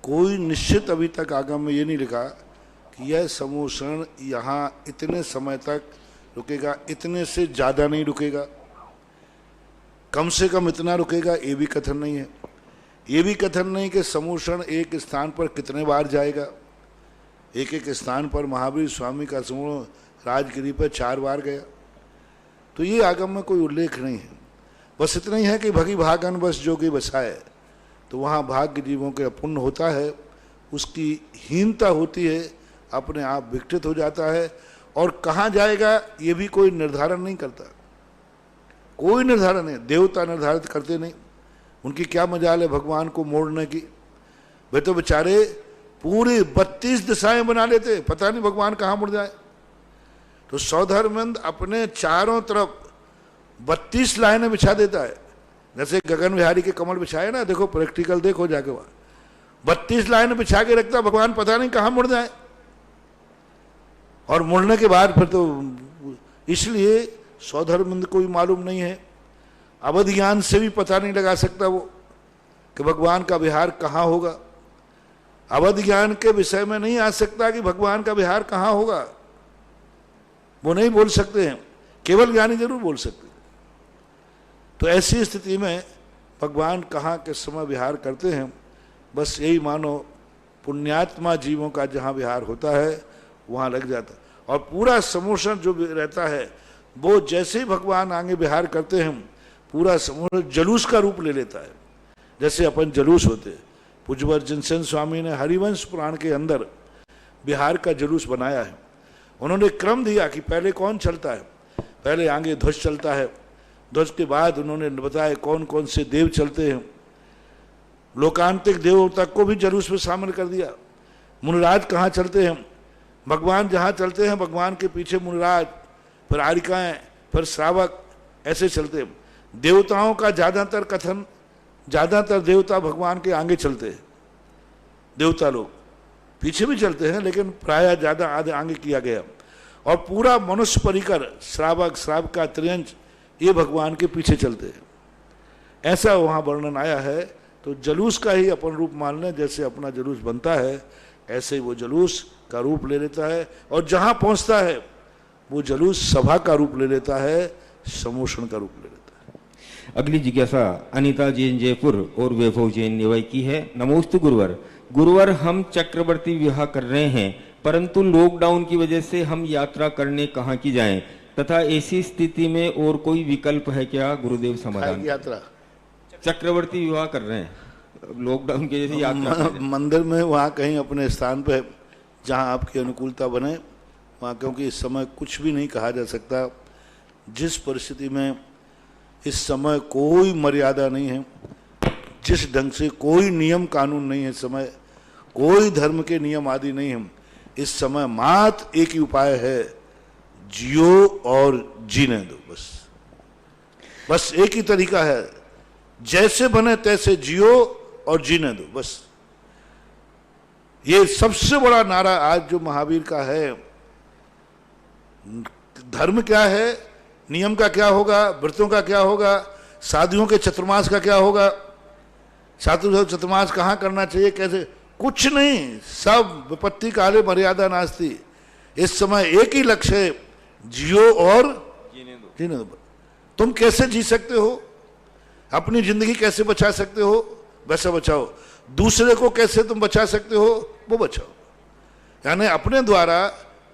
[SPEAKER 2] कोई निश्चित अभी तक आगम में ये नहीं लिखा कि यह समोषण यहाँ इतने समय तक रुकेगा, इतने से ज़्यादा नहीं रुकेगा, कम से कम इतना रुकेगा, ये भी कथन नहीं है। ये भी कथन नहीं कि समोषण एक स्थान पर कितने बार जाएगा। एक एक स्थान पर महावीर स्वामी का समूह राजगिरी पर 4 बार गया, तो ये आगम में कोई उल्लेख नहीं है। बस इतना ही है कि भगी भागन बस जोगी बसाए, तो वहाँ भाग्य जीवों के पुण्य होता है, उसकी हीनता होती है, अपने आप विघटित हो जाता है। और कहाँ जाएगा ये भी कोई निर्धारण नहीं करता, कोई निर्धारण नहीं, देवता निर्धारित करते नहीं। उनकी क्या मजाल है भगवान को मोड़ने की? वे तो बेचारे पूरी 32 दिशाएं बना लेते, पता नहीं भगवान कहाँ मुड़ जाए। तो सौधर्मंद अपने चारों तरफ 32 लाइनें बिछा देता है, जैसे गगन विहारी के कमल बिछाए ना, देखो प्रैक्टिकल देखो जाके वहाँ 32 लाइनें बिछा के रखता, भगवान पता नहीं कहाँ मुड़ जाए। और मुड़ने के बाद फिर तो इसलिए सौधर्मंद को भी मालूम नहीं है, अवध ज्ञान से भी पता नहीं लगा सकता वो कि भगवान का विहार कहाँ होगा। अवध ज्ञान के विषय में नहीं आ सकता कि भगवान का विहार कहाँ होगा, वो नहीं बोल सकते हैं, केवल ज्ञानी जरूर बोल सकते हैं। तो ऐसी स्थिति में भगवान कहाँ के समय विहार करते हैं, बस यही मानो पुण्यात्मा जीवों का जहाँ विहार होता है वहाँ लग जाता है। और पूरा समोषण जो रहता है वो जैसे ही भगवान आगे विहार करते हैं पूरा समोषण जलूस का रूप ले लेता है। जैसे अपन जलूस होते हैं, पूज्यवर जिनसेन स्वामी ने हरिवंश पुराण के अंदर बिहार का जुलूस बनाया है। उन्होंने क्रम दिया कि पहले कौन चलता है, पहले आगे ध्वज चलता है, ध्वज के बाद उन्होंने बताया कौन कौन से देव चलते हैं, लोकांतिक देवों तक को भी जुलूस में शामिल कर दिया। मुनिराज कहाँ चलते हैं, भगवान जहाँ चलते हैं भगवान के पीछे मुनिराज, फिर आरिकाएं, फिर श्रावक, ऐसे चलते हैं। देवताओं का ज़्यादातर कथन, ज़्यादातर देवता भगवान के आगे चलते हैं, देवता लोग पीछे भी चलते हैं लेकिन प्रायः ज़्यादा आगे किया गया। और पूरा मनुष्य परिकर श्रावक, श्रावका, त्रियंच ये भगवान के पीछे चलते हैं। ऐसा वहाँ वर्णन आया है। तो जुलूस का ही अपन रूप मान लें, जैसे अपना जुलूस बनता है ऐसे ही वो जुलूस का रूप ले लेता है, और जहाँ पहुँचता है वो जुलूस सभा का रूप ले लेता है, समोषण का रूप ले लेता है।
[SPEAKER 4] अगली जिज्ञासा अनीता जैन जयपुर और वैभव जैन निवाई की है। नमोस्तु गुरुवर। गुरुवर, हम चक्रवर्ती विवाह कर रहे हैं परंतु लॉकडाउन की वजह से हम यात्रा करने कहाँ की जाएं, तथा ऐसी स्थिति में और कोई विकल्प है क्या? गुरुदेव समाधान।
[SPEAKER 2] यात्रा
[SPEAKER 4] चक्रवर्ती विवाह कर रहे हैं, लॉकडाउन की वजह से यात्रा
[SPEAKER 2] मंदिर में वहाँ कहीं अपने स्थान पे जहाँ आपकी अनुकूलता बने वहाँ, क्योंकि इस समय कुछ भी नहीं कहा जा सकता। जिस परिस्थिति में इस समय कोई मर्यादा नहीं है, जिस ढंग से कोई नियम कानून नहीं है, इस समय कोई धर्म के नियम आदि नहीं है, इस समय मात्र एक ही उपाय है, जियो और जीने दो। बस एक ही तरीका है, जैसे बने तैसे जियो और जीने दो। बस ये सबसे बड़ा नारा आज जो महावीर का है। धर्म क्या है, नियम का क्या होगा, व्रतों का क्या होगा, साधुओं के चतुर्मास का क्या होगा, साधु चतुर्मास कहाँ करना चाहिए, कैसे, कुछ नहीं, सब विपत्ति काले मर्यादा नास्ति। इस समय एक ही लक्ष्य है, जियो और जीने दो। तुम कैसे जी सकते हो, अपनी जिंदगी कैसे बचा सकते हो वैसा बचाओ, दूसरे को कैसे तुम बचा सकते हो वो बचाओ। यानी अपने द्वारा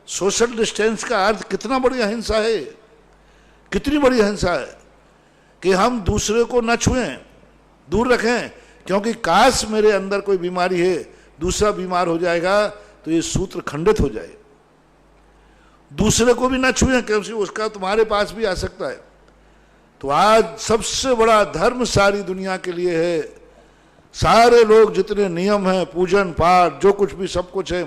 [SPEAKER 2] सोशल डिस्टेंस का अर्थ कितना बड़ी अहिंसा है, कितनी बड़ी अहिंसा है कि हम दूसरे को न छुएं, दूर रखें। क्योंकि काश मेरे अंदर कोई बीमारी है, दूसरा बीमार हो जाएगा तो ये सूत्र खंडित हो जाए। दूसरे को भी न छुएं क्योंकि उसका तुम्हारे पास भी आ सकता है। तो आज सबसे बड़ा धर्म सारी दुनिया के लिए है। सारे लोग जितने नियम हैं, पूजन पाठ जो कुछ भी सब कुछ है,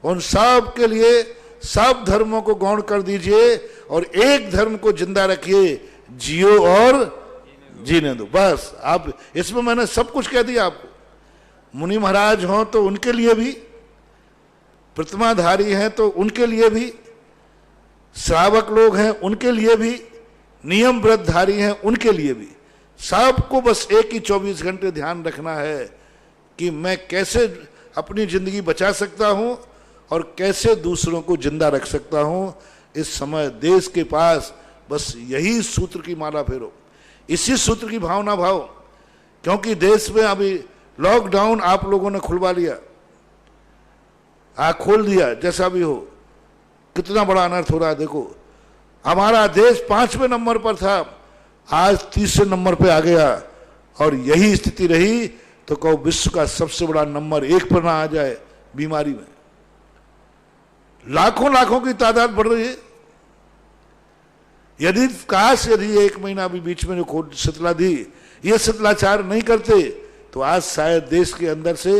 [SPEAKER 2] उन सब के लिए सब धर्मों को गौण कर दीजिए और एक धर्म को जिंदा रखिए, जियो और जीने दो। बस आप इसमें मैंने सब कुछ कह दिया आपको। मुनि महाराज हों तो उनके लिए भी, प्रतिमाधारी हैं तो उनके लिए भी, श्रावक लोग हैं उनके लिए भी, नियम व्रतधारी हैं उनके लिए भी, सबको बस एक ही 24 घंटे ध्यान रखना है कि मैं कैसे अपनी जिंदगी बचा सकता हूं और कैसे दूसरों को जिंदा रख सकता हूं। इस समय देश के पास बस यही सूत्र की माला फेरो, इसी सूत्र की भावना भाव। क्योंकि देश में अभी लॉकडाउन आप लोगों ने खुलवा लिया, खोल दिया, जैसा भी हो, कितना बड़ा अनर्थ हो रहा है। देखो हमारा देश 5वें नंबर पर था, आज 30वें नंबर पे आ गया, और यही स्थिति रही तो कहो विश्व का सबसे बड़ा नंबर 1 पर ना आ जाए बीमारी में। लाखों लाखों की तादाद बढ़ रही है। यदि 1 महीना भी बीच में जो शीतला दी, ये शीतलाचार नहीं करते तो आज शायद देश के अंदर से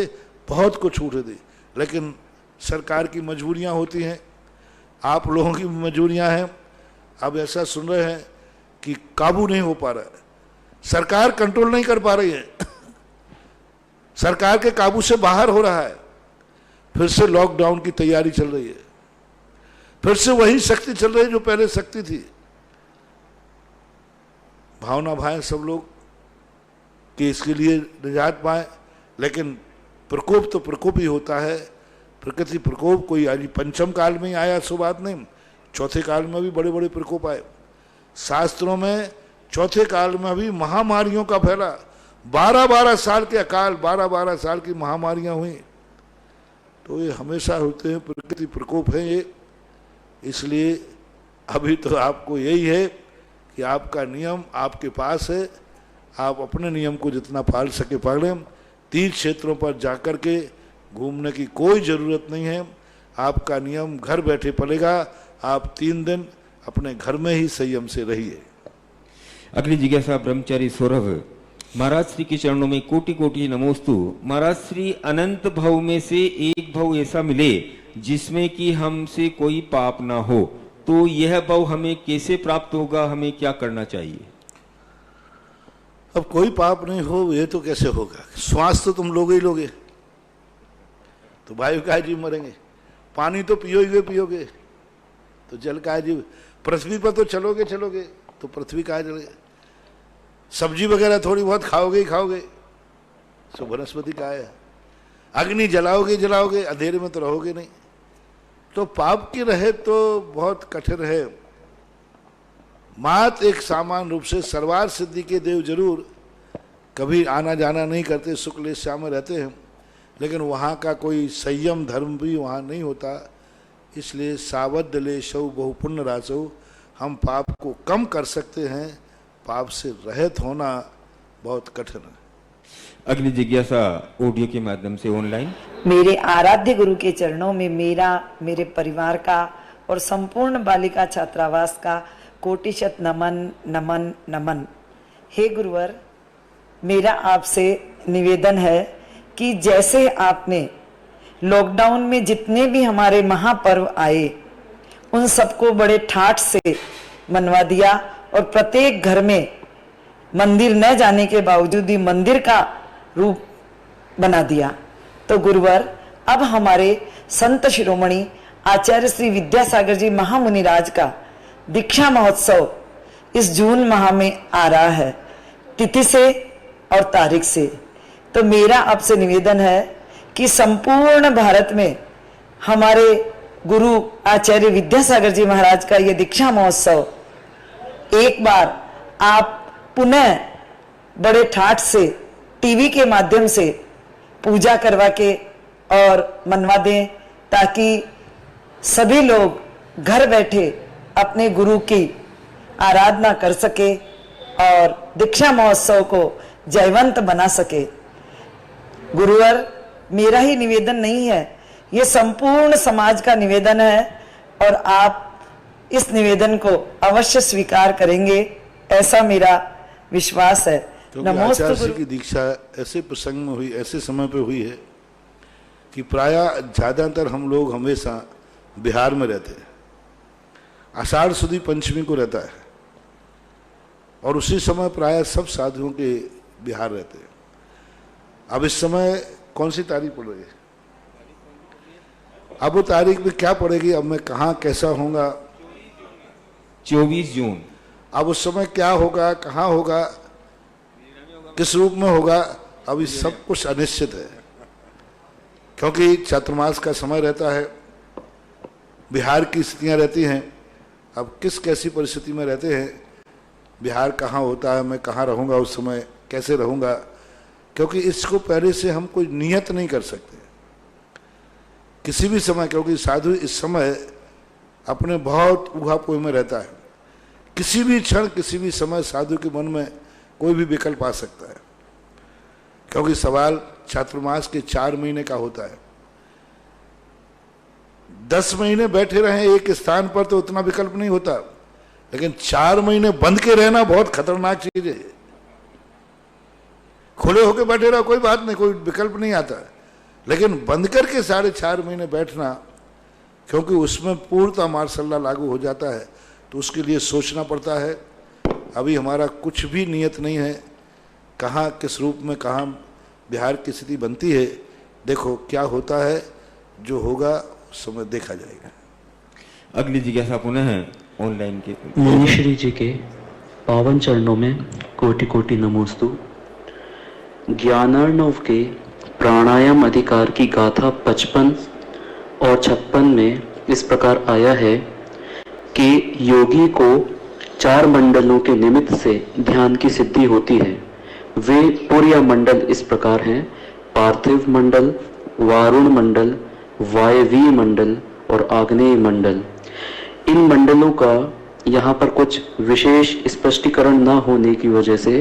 [SPEAKER 2] बहुत कुछ छूट दी। लेकिन सरकार की मजबूरियां होती हैं, आप लोगों की मजबूरियां हैं। अब ऐसा सुन रहे हैं कि काबू नहीं हो पा रहा है, सरकार कंट्रोल नहीं कर पा रही है, सरकार के काबू से बाहर हो रहा है। फिर से लॉकडाउन की तैयारी चल रही है, फिर से वही शक्ति चल रही है जो पहले शक्ति थी। भावना भाएं सब लोग कि इसके लिए निजात पाए, लेकिन प्रकोप तो प्रकोप ही होता है। प्रकृति प्रकोप कोई आज पंचम काल में ही आया सो बात नहीं, चौथे काल में भी बड़े बड़े प्रकोप आए। शास्त्रों में चौथे काल में भी महामारियों का फैला, 12-12 साल के अकाल, 12-12 साल की महामारियां हुई। तो ये हमेशा होते हैं, प्रकृति प्रकोप है ये। इसलिए अभी तो आपको यही है कि आपका नियम आपके पास है, आप अपने नियम को जितना पाल सके पालें। तीर्थ क्षेत्रों पर जाकर के घूमने की कोई ज़रूरत नहीं है, आपका नियम घर बैठे पलेगा। आप 3 दिन अपने घर में ही संयम से रहिए।
[SPEAKER 4] अगली जिज्ञासा ब्रह्मचारी सौरभ। महाराज श्री के चरणों में कोटि कोटि नमोस्तु। महाराज श्री, अनंत भव में से एक भव ऐसा मिले जिसमें कि हमसे कोई पाप ना हो, तो यह भाव हमें कैसे प्राप्त होगा, हमें क्या करना चाहिए?
[SPEAKER 2] अब कोई पाप नहीं हो ये तो कैसे होगा? श्वास तो तुम लोगे ही लोगे, तो वायु का जीव मरेंगे। पानी तो पियोगे पियोगे, तो जल का जीव। पृथ्वी पर तो चलोगे चलोगे, तो पृथ्वी का जल। सब्जी वगैरह थोड़ी बहुत खाओगे ही खाओगे, सो वनस्पति का है। अग्नि जलाओगे जलाओगे, अंधेरे में तो रहोगे नहीं। तो पाप की रहे तो बहुत कठिन है। मात एक सामान्य रूप से सर्वार सिद्धि के देव जरूर कभी आना जाना नहीं करते, शुक्ल श्याम रहते हैं, लेकिन वहाँ का कोई संयम धर्म भी वहाँ नहीं होता। इसलिए सावध लेशव बहुपुण्य रासव, हम पाप को कम कर सकते हैं, पाप से रहित होना बहुत कठिन है।
[SPEAKER 4] अगली जिज्ञासा ऑडियो के माध्यम से ऑनलाइन।
[SPEAKER 5] मेरे आराध्य गुरु के चरणों में मेरा, मेरे परिवार का और संपूर्ण बालिका छात्रावास का कोटिशत नमन नमन नमन। हे गुरुवर, मेरा आपसे निवेदन है कि जैसे आपने लॉकडाउन में जितने भी हमारे महापर्व आए उन सबको बड़े ठाठ से मनवा दिया और प्रत्येक घर में मंदिर न जाने के बावजूद भी मंदिर का रूप बना दिया, तो गुरुवर अब हमारे संत शिरोमणि आचार्य श्री विद्यासागर जी महामुनिराज का दीक्षा महोत्सव इस जून माह में आ रहा है, तिथि से और तारीख से। तो मेरा आपसे निवेदन है कि संपूर्ण भारत में हमारे गुरु आचार्य विद्यासागर जी महाराज का ये दीक्षा महोत्सव एक बार आप पुनः बड़े ठाठ से टीवी के माध्यम से पूजा करवा के और मनवा दें, ताकि सभी लोग घर बैठे अपने गुरु की आराधना कर सके और दीक्षा महोत्सव को जयवंत बना सके। गुरुवर, मेरा ही निवेदन नहीं है, ये संपूर्ण समाज का निवेदन है और आप इस निवेदन को अवश्य स्वीकार करेंगे, ऐसा मेरा विश्वास है।
[SPEAKER 2] क्योंकि आचार्य जी की दीक्षा ऐसे प्रसंग में हुई, ऐसे समय पे हुई है कि प्राय ज्यादातर हम लोग हमेशा बिहार में रहते हैं। आषाढ़ सुदी पंचमी को रहता है और उसी समय प्राय सब साधुओं के बिहार रहते हैं। अब इस समय कौन सी तारीख पड़ रही है? अब वो तारीख में क्या पड़ेगी, अब मैं कहाँ कैसा होगा?
[SPEAKER 4] 24 जून।
[SPEAKER 2] अब उस समय क्या होगा, कहाँ होगा, किस रूप में होगा, अभी सब कुछ अनिश्चित है। क्योंकि चातुर्मास का समय रहता है, बिहार की स्थितियां रहती हैं। अब किस कैसी परिस्थिति में रहते हैं, बिहार कहाँ होता है, मैं कहाँ रहूँगा उस समय, कैसे रहूँगा, क्योंकि इसको पहले से हम कोई नियत नहीं कर सकते किसी भी समय। क्योंकि साधु इस समय अपने बहुत ऊहापोह में रहता है। किसी भी क्षण, किसी भी समय साधु के मन में कोई भी विकल्प आ सकता है, क्योंकि सवाल चातुर्मास के 4 महीने का होता है। 10 महीने बैठे रहे एक स्थान पर तो उतना विकल्प नहीं होता, लेकिन 4 महीने बंद के रहना बहुत खतरनाक चीज है। खुले होके बैठे रहो कोई बात नहीं, कोई विकल्प नहीं आता, लेकिन बंद करके 4.5 महीने बैठना, क्योंकि उसमें पूर्णतः मार्शल लागू हो जाता है, तो उसके लिए सोचना पड़ता है। अभी हमारा कुछ भी नियत नहीं है, कहाँ किस रूप में कहाँ बिहार की स्थिति बनती है। देखो क्या होता है, जो होगा उस समय देखा जाएगा।
[SPEAKER 4] अगली जिज्ञासा पुनः है ऑनलाइन के।
[SPEAKER 6] मुनिश्री जी के पावन चरणों में कोटि कोटि नमोस्तु। ज्ञानार्णव के प्राणायाम अधिकार की गाथा 55 और 56 में इस प्रकार आया है कि योगी को 4 मंडलों के निमित्त से ध्यान की सिद्धि होती है। वे पूर्या मंडल इस प्रकार हैं: पार्थिव मंडल, वारुण मंडल, वायवीय मंडल और आग्नेय मंडल। इन मंडलों का यहाँ पर कुछ विशेष स्पष्टीकरण न होने की वजह से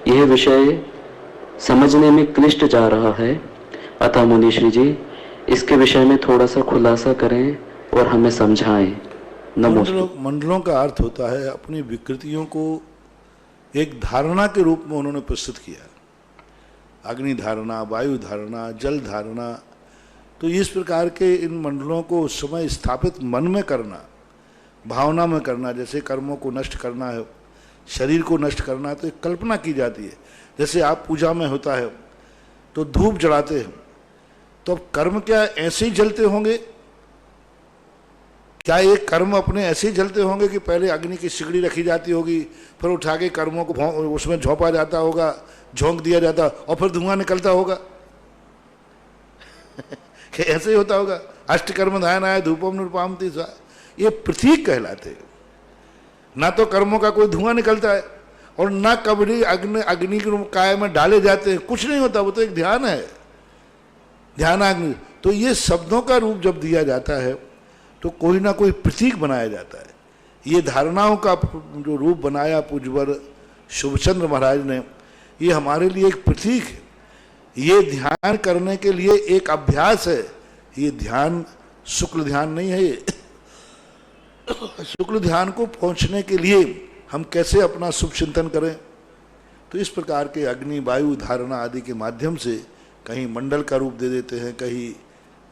[SPEAKER 6] यह विषय समझने में क्लिष्ट जा रहा है। अतः मुनिश्री जी इसके विषय में थोड़ा सा खुलासा करें और हमें समझाएं। नमस्कार।
[SPEAKER 2] मंडलों का अर्थ होता है अपनी विकृतियों को एक धारणा के रूप में उन्होंने प्रस्तुत किया। अग्नि धारणा, वायु धारणा, जल धारणा, तो इस प्रकार के इन मंडलों को उस समय स्थापित मन में करना, भावना में करना, जैसे कर्मों को नष्ट करना है, शरीर को नष्ट करना है, तो एक कल्पना की जाती है। जैसे आप पूजा में होता है तो धूप जलाते हैं, तो अब कर्म क्या ऐसे ही जलते होंगे? क्या ये कर्म अपने ऐसे ही जलते होंगे कि पहले अग्नि की सिगड़ी रखी जाती होगी, फिर उठा के कर्मों को उसमें झोंका जाता होगा, झोंक दिया जाता और फिर धुआं निकलता होगा? कि ऐसे ही होता होगा? अष्टकर्म ध्यानाय धूपम निरुपामति स्वा, ये प्रतीक कहलाते हैं। ना तो कर्मों का कोई धुआं निकलता है और ना कभी अग्नि के काय में डाले जाते हैं, कुछ नहीं होता, वो तो एक ध्यान है, ध्यानाग्नि। तो ये शब्दों का रूप जब दिया जाता है तो कोई ना कोई प्रतीक बनाया जाता है। ये धारणाओं का जो रूप बनाया पूज्यवर शुभचंद्र महाराज ने, ये हमारे लिए एक प्रतीक है। ये ध्यान करने के लिए एक अभ्यास है। ये ध्यान शुक्ल ध्यान नहीं है। ये शुक्ल ध्यान को पहुंचने के लिए हम कैसे अपना शुभ चिंतन करें? तो इस प्रकार के अग्नि, वायु, धारणा आदि के माध्यम से कहीं मंडल का रूप दे देते हैं, कहीं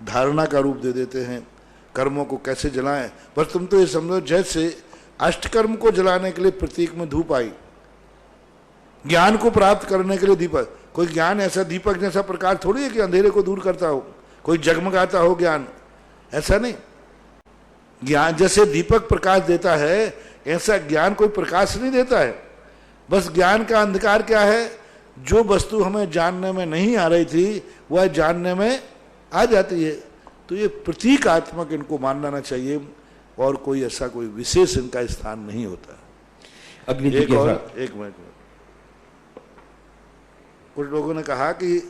[SPEAKER 2] धारणा का रूप दे देते हैं, कर्मों को कैसे जलाएं। पर तुम तो ये समझो जैसे अष्टकर्म को जलाने के लिए प्रतीक में धूप आई, ज्ञान को प्राप्त करने के लिए दीपक। कोई ज्ञान ऐसा दीपक जैसा प्रकाश थोड़ी है कि अंधेरे को दूर करता हो, कोई जगमगाता हो ज्ञान, ऐसा नहीं। ज्ञान जैसे दीपक प्रकाश देता है, ऐसा ज्ञान कोई प्रकाश नहीं देता है। बस ज्ञान का अंधकार क्या है? जो वस्तु हमें जानने में नहीं आ रही थी वह जानने में आ जाती है। तो ये प्रतीकात्मक इनको मानना चाहिए और कोई ऐसा कोई विशेष इनका स्थान नहीं होता।
[SPEAKER 4] अग्नि
[SPEAKER 2] एक मिनट, कुछ लोगों ने कहा कि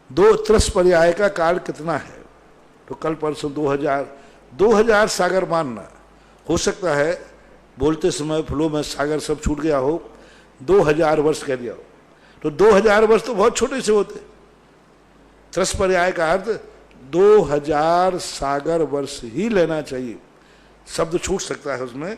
[SPEAKER 2] 2 त्रस पर्याय का काल कितना है? तो कल परसों 2000 सागर मानना हो सकता है, बोलते समय फ्लो में सागर सब छूट गया हो, 2000 वर्ष कह दिया हो, तो 2000 वर्ष तो बहुत छोटे से होते। त्रस पर्याय का अर्थ 2000 सागर वर्ष ही लेना चाहिए। शब्द छूट सकता है उसमें।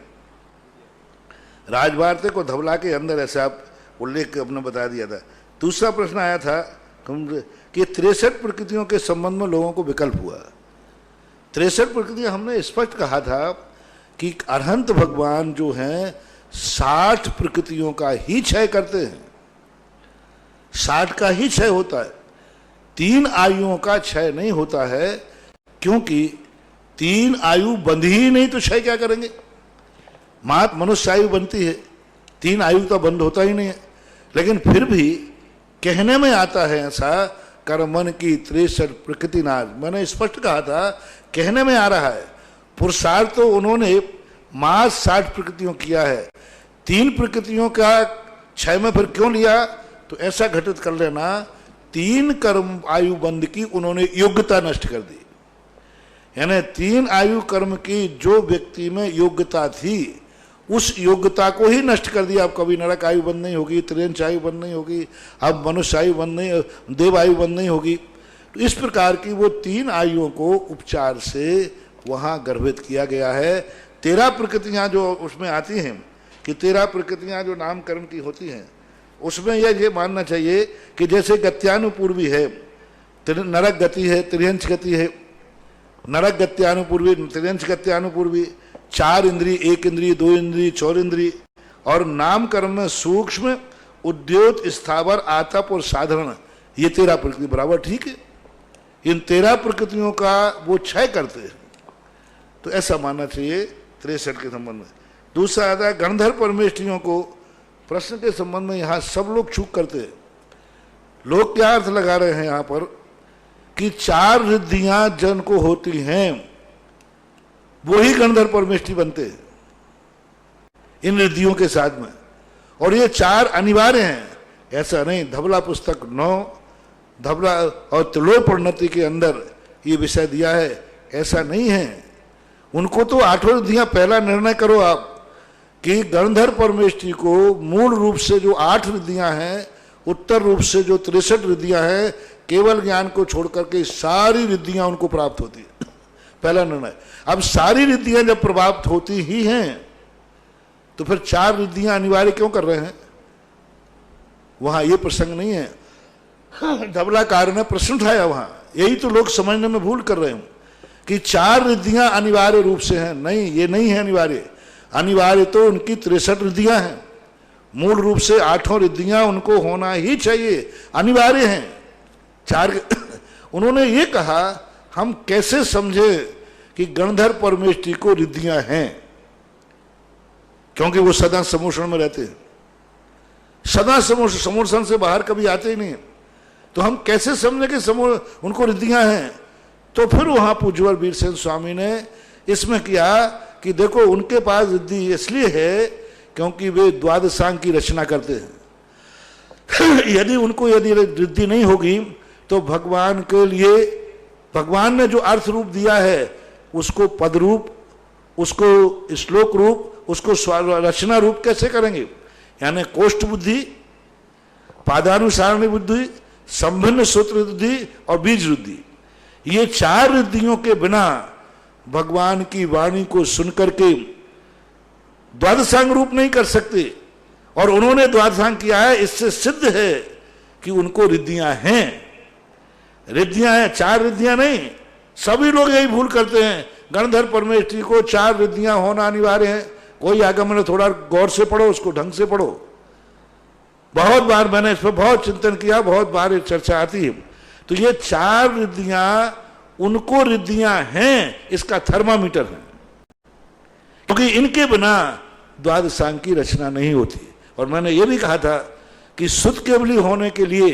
[SPEAKER 2] राजवार्ते को धवला के अंदर ऐसा आप उल्लेख अपने बता दिया था। दूसरा प्रश्न आया था कि 63 प्रकृतियों के संबंध में लोगों को विकल्प हुआ। 63 प्रकृतियां हमने स्पष्ट कहा था कि अरहंत भगवान जो हैं 60 प्रकृतियों का ही क्षय करते हैं, 60 का ही क्षय होता है, 3 आयुओं का क्षय नहीं होता है, क्योंकि 3 आयु बंधी ही नहीं तो क्षय क्या करेंगे? मनुष्य आयु बनती है, 3 आयु तो बंद होता ही नहीं है। लेकिन फिर भी कहने में आता है ऐसा, कर्मन की 63 प्रकृति नाश। मैंने स्पष्ट कहा था, कहने में आ रहा है। पुरुषार्थ तो उन्होंने मास 60 प्रकृतियों किया है, 3 प्रकृतियों का क्षय में फिर क्यों लिया? तो ऐसा घटित कर लेना, 3 कर्म आयु बंद की उन्होंने योग्यता नष्ट कर दी। यानी 3 आयु कर्म की जो व्यक्ति में योग्यता थी, उस योग्यता को ही नष्ट कर दिया। अब कभी नरक आयु बंद नहीं होगी, त्रियंच आयु बंद नहीं होगी, अब मनुष्य आयु बंद नहीं, देव आयु बंद नहीं होगी। तो इस प्रकार की वो 3 आयुओं को उपचार से वहाँ गर्भित किया गया है। 13 प्रकृतियाँ जो उसमें आती हैं कि 13 प्रकृतियाँ जो नामकरण की होती हैं, उसमें ये मानना चाहिए कि जैसे गत्यानुपूर्वी है, नरक गति है, त्रियंच गति है, नरक गत्यानुपूर्वी, त्रियंच गत्यानुपूर्वी, 4 इंद्रिय, 1 इंद्रिय, 2 इंद्रिय, 4 इंद्रिय, और नामकरण में सूक्ष्म, उद्योत, स्थावर, आतप और साधारण, ये 13 प्रकृति बराबर ठीक है। इन 13 प्रकृतियों का वो क्षय करते हैं, तो ऐसा मानना चाहिए 63 के संबंध में। दूसरा आता है गणधर परमेष्ठियों को। प्रश्न के संबंध में यहाँ सब लोग चूक करते हैं। लोग क्या अर्थ लगा रहे हैं यहाँ पर कि 4 रिद्धियां जन को होती हैं, वो ही गणधर परमेष्ठी बनते हैं इन रिद्धियों के साथ में, और ये 4 अनिवार्य हैं। ऐसा नहीं, धवला पुस्तक 9, धवला और त्रिलोक प्रणति के अंदर ये विषय दिया है, ऐसा नहीं है। उनको तो 8 रिद्धियां, पहला निर्णय करो आप कि गणधर परमेष्ठी को मूल रूप से जो 8 रिद्धियां हैं, उत्तर रूप से जो 63 रिद्धियां हैं, केवल ज्ञान को छोड़ करके सारी रिद्धियां उनको प्राप्त होती है। पहला निर्णय। अब सारी रिद्धियां जब प्राप्त होती ही हैं तो फिर 4 रिद्धियां अनिवार्य क्यों कर रहे हैं? वहां ये प्रसंग नहीं है। धवलाकार ने प्रश्न उठाया वहां, यही तो लोग समझने में भूल कर रहे हैं कि 4 रिद्धियां अनिवार्य रूप से हैं। नहीं, ये नहीं है अनिवार्य। अनिवार्य तो उनकी 63 रिद्धियां हैं। मूल रूप से 8 रिद्धियां उनको होना ही चाहिए, अनिवार्य हैं। 4 उन्होंने ये कहा, हम कैसे समझे कि गणधर परमेष्ठी को रिद्धियां हैं? क्योंकि वो सदा समोषण में रहते हैं, सदा समोषण से बाहर कभी आते ही नहीं। तो हम कैसे समझे कि उनको रिद्धियां हैं? तो फिर वहां पूज्यवर वीरसेन स्वामी ने इसमें किया कि देखो, उनके पास रिद्धि इसलिए है क्योंकि वे द्वादशांग की रचना करते हैं। यदि रिद्धि नहीं होगी तो भगवान के लिए, भगवान ने जो अर्थ रूप दिया है उसको पद रूप, उसको श्लोक रूप, उसको रचना रूप कैसे करेंगे? यानी कोष्ठ बुद्धि, पादानुसारणी बुद्धि, संभिन्न सूत्र बुद्धि और बीज बुद्धि, ये 4 रिद्धियों के बिना भगवान की वाणी को सुनकर के द्वादशांग रूप नहीं कर सकते। और उन्होंने द्वादशांग किया है, इससे सिद्ध है कि उनको रिद्धियां हैं। रिद्धियां हैं, 4 रिद्धियां नहीं। सभी लोग यही भूल करते हैं, गणधर परमेष्ठी को 4 रिद्धियां होना अनिवार्य है। कोई आगमन, थोड़ा गौर से पढ़ो, उसको ढंग से पढ़ो। बहुत बार मैंने इस पर बहुत चिंतन किया, बहुत बार ये चर्चा आती है। तो ये 4 रिद्धियां उनको रिद्धियां हैं, इसका थर्मामीटर है, क्योंकि इनके बिना द्वादशांग की रचना नहीं होती। और मैंने ये भी कहा था कि शुद्ध केवली होने के लिए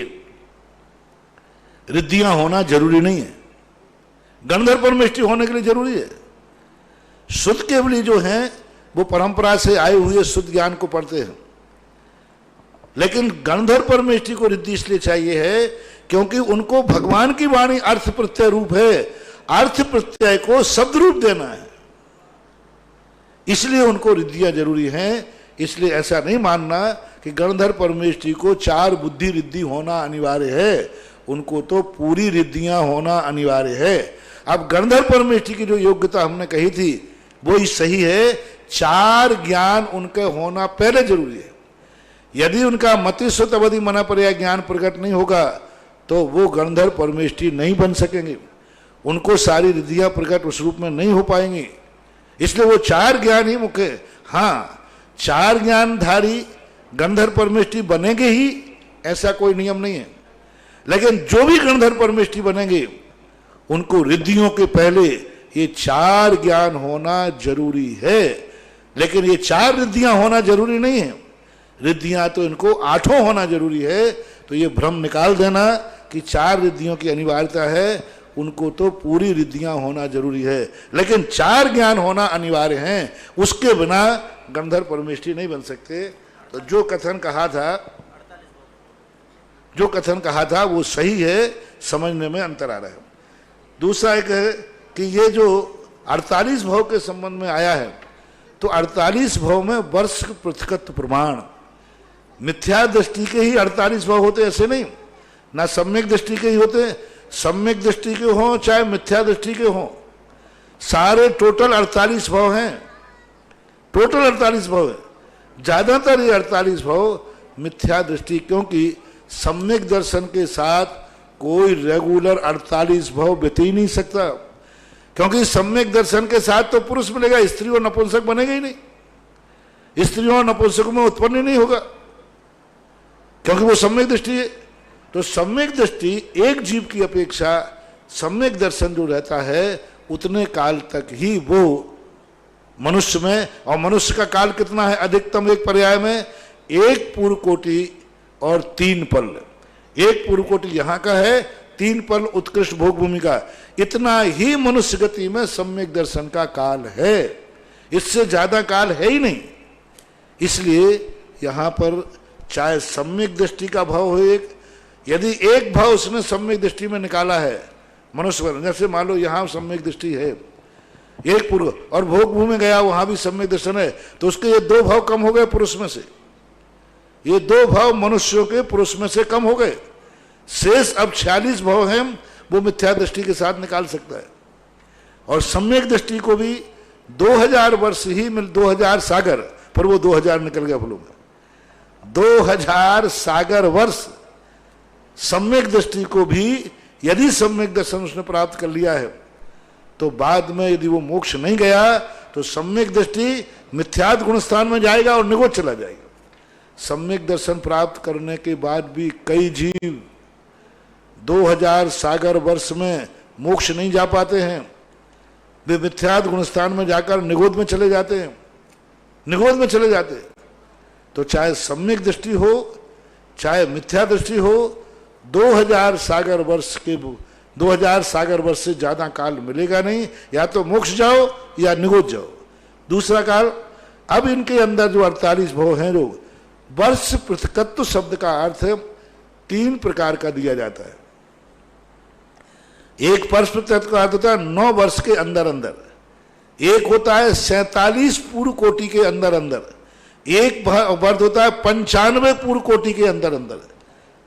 [SPEAKER 2] रिद्धियां होना जरूरी नहीं है, गणधर परमेष्ठी होने के लिए जरूरी है। शुद्ध केवली जो हैं वो परंपरा से आए हुए शुद्ध ज्ञान को पढ़ते हैं, लेकिन गणधर परमेष्ठी को रिद्धि इसलिए चाहिए है क्योंकि उनको भगवान की वाणी अर्थ प्रत्यय रूप है। अर्थ प्रत्यय को शब्द रूप देना है, इसलिए उनको रिद्धियां जरूरी हैं। इसलिए ऐसा नहीं मानना कि गणधर परमेष्ठी को 4 बुद्धि रिद्धि होना अनिवार्य है, उनको तो पूरी रिद्धियां होना अनिवार्य है। अब गणधर परमेष्ठी की जो योग्यता हमने कही थी वो ही सही है, 4 ज्ञान उनके होना पहले जरूरी है। यदि उनका मतिस्वत अवधि मना पर्याय ज्ञान प्रकट नहीं होगा तो वो गणधर परमेष्ठी नहीं बन सकेंगे, उनको सारी रिद्धियां प्रकट उस रूप में नहीं हो पाएंगी। इसलिए वो 4 ज्ञान ही मुख्य। हाँ, 4 ज्ञानधारी गणधर परमेष्ठी बनेंगे ही, ऐसा कोई नियम नहीं है। लेकिन जो भी गणधर परमेष्ठी बनेंगे उनको रिद्धियों के पहले ये 4 ज्ञान होना जरूरी है। लेकिन ये 4 रिद्धियां होना जरूरी नहीं है, रिद्धियां तो इनको 8 होना जरूरी है। तो ये भ्रम निकाल देना कि 4 रिद्धियों की अनिवार्यता है, उनको तो पूरी रिद्धियां होना जरूरी है। लेकिन 4 ज्ञान होना अनिवार्य हैं, उसके बिना गणधर परमेष्ठी नहीं बन सकते। तो जो कथन कहा था वो सही है, समझने में अंतर आ रहा है। दूसरा एक है कि ये जो 48 भाव के संबंध में आया है, तो 48 भाव में वर्ष पृथकत्व प्रमाण, मिथ्या दृष्टि के ही 48 भाव होते, ऐसे नहीं, ना सम्यक दृष्टि के ही होते। सम्यक दृष्टि के हों चाहे मिथ्या दृष्टि के हों, सारे टोटल 48 भाव हैं, टोटल 48 भाव है। ज्यादातर ये 48 भाव मिथ्या दृष्टि, क्योंकि सम्यक दर्शन के साथ कोई रेगुलर 48 भाव बीत ही नहीं सकता, क्योंकि सम्यक दर्शन के साथ तो पुरुष मिलेगा, स्त्री और नपुंसक बनेगा ही नहीं, स्त्रियों और नपुंसकों में उत्पन्न ही नहीं होगा, क्योंकि वो सम्यक दृष्टि है। तो सम्यक दृष्टि एक जीव की अपेक्षा सम्यक दर्शन जो रहता है उतने काल तक ही वो मनुष्य में, और मनुष्य का काल कितना है अधिकतम एक पर्याय में 1 पूर्व कोटि और 3 पल। 1 पूर्व कोटि यहाँ का है, 3 पल उत्कृष्ट भोग भूमि का, इतना ही मनुष्य गति में सम्यक दर्शन का काल है, इससे ज्यादा काल है ही नहीं। इसलिए यहाँ पर चाहे सम्यक दृष्टि का भाव हो एक, यदि एक भाव उसने सम्यक दृष्टि में निकाला है मनुष्य, जैसे मान लो यहाँ सम्यक दृष्टि है, एक पूर्व और भोग भूमि गया वहां भी सम्यक दर्शन है, तो उसके ये 2 भाव कम हो गए पुरुष में से, ये 2 भाव मनुष्यों के पुरुष में से कम हो गए। शेष अब 46 भाव हैं, वो मिथ्या दृष्टि के साथ निकाल सकता है। और सम्यक दृष्टि को भी 2000 वर्ष ही मिल, 2000 सागर, पर वो 2000 निकल गया फलों में, 2000 सागर वर्ष सम्यक दृष्टि को भी यदि सम्यक दर्शन उसने प्राप्त कर लिया है तो बाद में यदि वो मोक्ष नहीं गया तो सम्यक दृष्टि मिथ्यात गुणस्थान में जाएगा और निगोद चला जाएगा। सम्यक दर्शन प्राप्त करने के बाद भी कई जीव 2000 सागर वर्ष में मोक्ष नहीं जा पाते हैं, वे मिथ्यात गुणस्थान में जाकर निगोद में चले जाते हैं, निगोद में चले जाते हैं। तो चाहे सम्यक दृष्टि हो चाहे मिथ्या दृष्टि हो, 2000 सागर वर्ष से ज्यादा काल मिलेगा नहीं, या तो मोक्ष जाओ या निगोद जाओ। दूसरा काल, अब इनके अंदर जो 48 भव हैं, जो वर्ष पृथकत्व शब्द का अर्थ 3 प्रकार का दिया जाता है। एक वर्ष पृथकत्व का अर्थ होता है 9 वर्ष के अंदर अंदर, एक होता है 47 पूर्व कोटि के अंदर अंदर, एक वर्ष होता है 95 पूर्व कोटि के अंदर अंदर।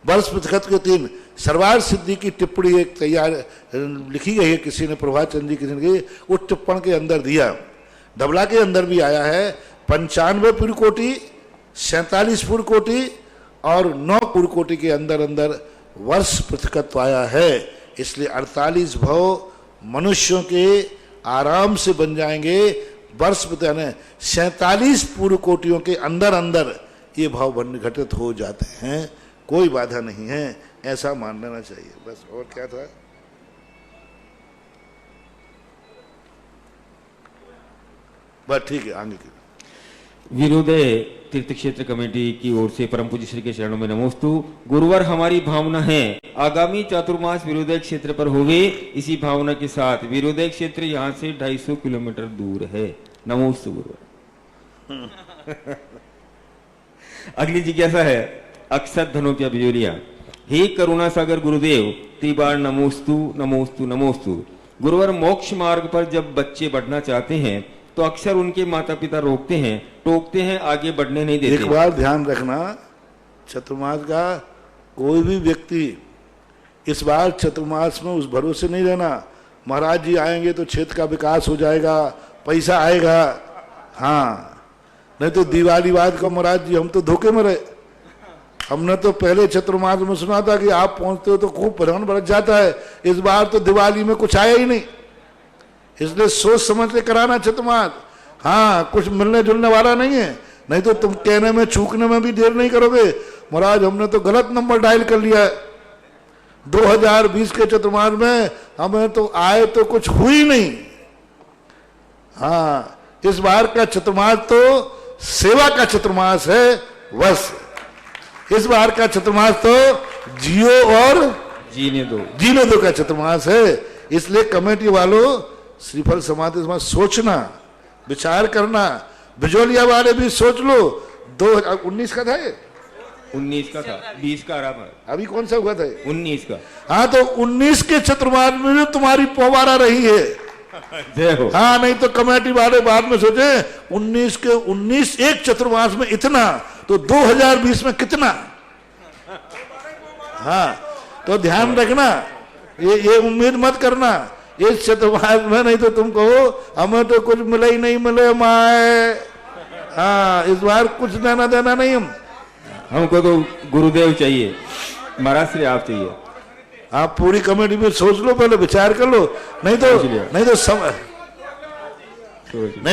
[SPEAKER 2] वर्ष पृथकत्व के 3। सर्वार्थ सिद्धि की टिप्पणी एक तैयार लिखी गई है, किसी ने प्रभात चंद जी किसी ने, उस टिप्पण के अंदर दिया। डबला के अंदर भी आया है 95 पूर्व कोटि, 47 पूर्व कोटि और 9 पूर्व कोटि के अंदर अंदर वर्ष पृथकत्व आया है। इसलिए 48 भव मनुष्यों के आराम से बन जाएंगे। वर्ष 47 पूर्व कोटियों के अंदर अंदर ये भाव बन घटित हो जाते हैं, कोई बाधा नहीं है, ऐसा मान लेना चाहिए। बस, और क्या था? बस ठीक है, आगे की।
[SPEAKER 4] विरोधय तीर्थ क्षेत्र कमेटी की ओर से परम पूज्य श्री के चरणों में नमोस्तु। गुरुवार हमारी भावना है आगामी चातुर्मास विरोधय क्षेत्र पर होवे। इसी भावना के साथ विरोधय क्षेत्र यहाँ से 250 किलोमीटर दूर है। नमोस्तु गुरुवार। अगली जिज्ञासा है अक्षत धनोप्या बिजोरिया। हे करुणा सागर गुरुदेव, त्रिबार नमोस्तु नमोस्तु नमोस्तु। गुरुवार मोक्ष मार्ग पर जब बच्चे बढ़ना चाहते हैं तो अक्सर उनके माता पिता रोकते हैं, टोकते हैं, आगे बढ़ने नहीं देते।
[SPEAKER 2] एक बार ध्यान रखना, चतुर्मास का कोई भी व्यक्ति इस बार चतुर्मास में उस भरोसे नहीं रहना महाराज जी आएंगे तो क्षेत्र का विकास हो जाएगा, पैसा आएगा। हाँ, नहीं तो दिवाली बाद का महाराज जी हम तो धोखे में रहे। हमने तो पहले चतुर्मास में सुना था कि आप पहुंचते हो तो खूब प्रधान बढ़ जाता है, इस बार तो दिवाली में कुछ आया ही नहीं। इसलिए सोच समझ के कराना चतुर्मास। हाँ, कुछ मिलने जुलने वाला नहीं है, नहीं तो तुम कहने में चूकने में भी देर नहीं करोगे। महाराज हमने तो गलत नंबर डायल कर लिया है, 2020 के चतुर्मास में हमें तो आए तो कुछ हुई नहीं। हाँ, इस बार का चतुर्मास तो सेवा का चतुर्मास है, बस। इस बार का चतुर्मास तो जियो और जीने दो का चतुर्मास है। इसलिए कमेटी वालों, श्रीफल समाधि में सोचना, विचार करना। बिजोलिया वाले भी सोच लो। 2019 का था ये,
[SPEAKER 4] 19 का था, 20 का आराम है।
[SPEAKER 2] अभी कौन सा हुआ था?
[SPEAKER 4] 19 का।
[SPEAKER 2] हाँ, तो 19 के चतुर्मास में भी तुम्हारी पोवारा रही है। हाँ, नहीं तो कमेटी वाले बाद में सोचे 19 के 19 एक चतुर्मास में इतना, तो 2020 में कितना। हाँ, तो ध्यान रखना, ये उम्मीद मत करना इस चतुर्मास में, नहीं तो तुम कहो हमें तो कुछ मिला ही नहीं, मिले माए। हाँ, इस बार कुछ देना देना नहीं।
[SPEAKER 4] हमको तो गुरुदेव चाहिए, महाराज श्री आप चाहिए।
[SPEAKER 2] आप पूरी कमेटी में सोच लो, पहले विचार कर लो, नहीं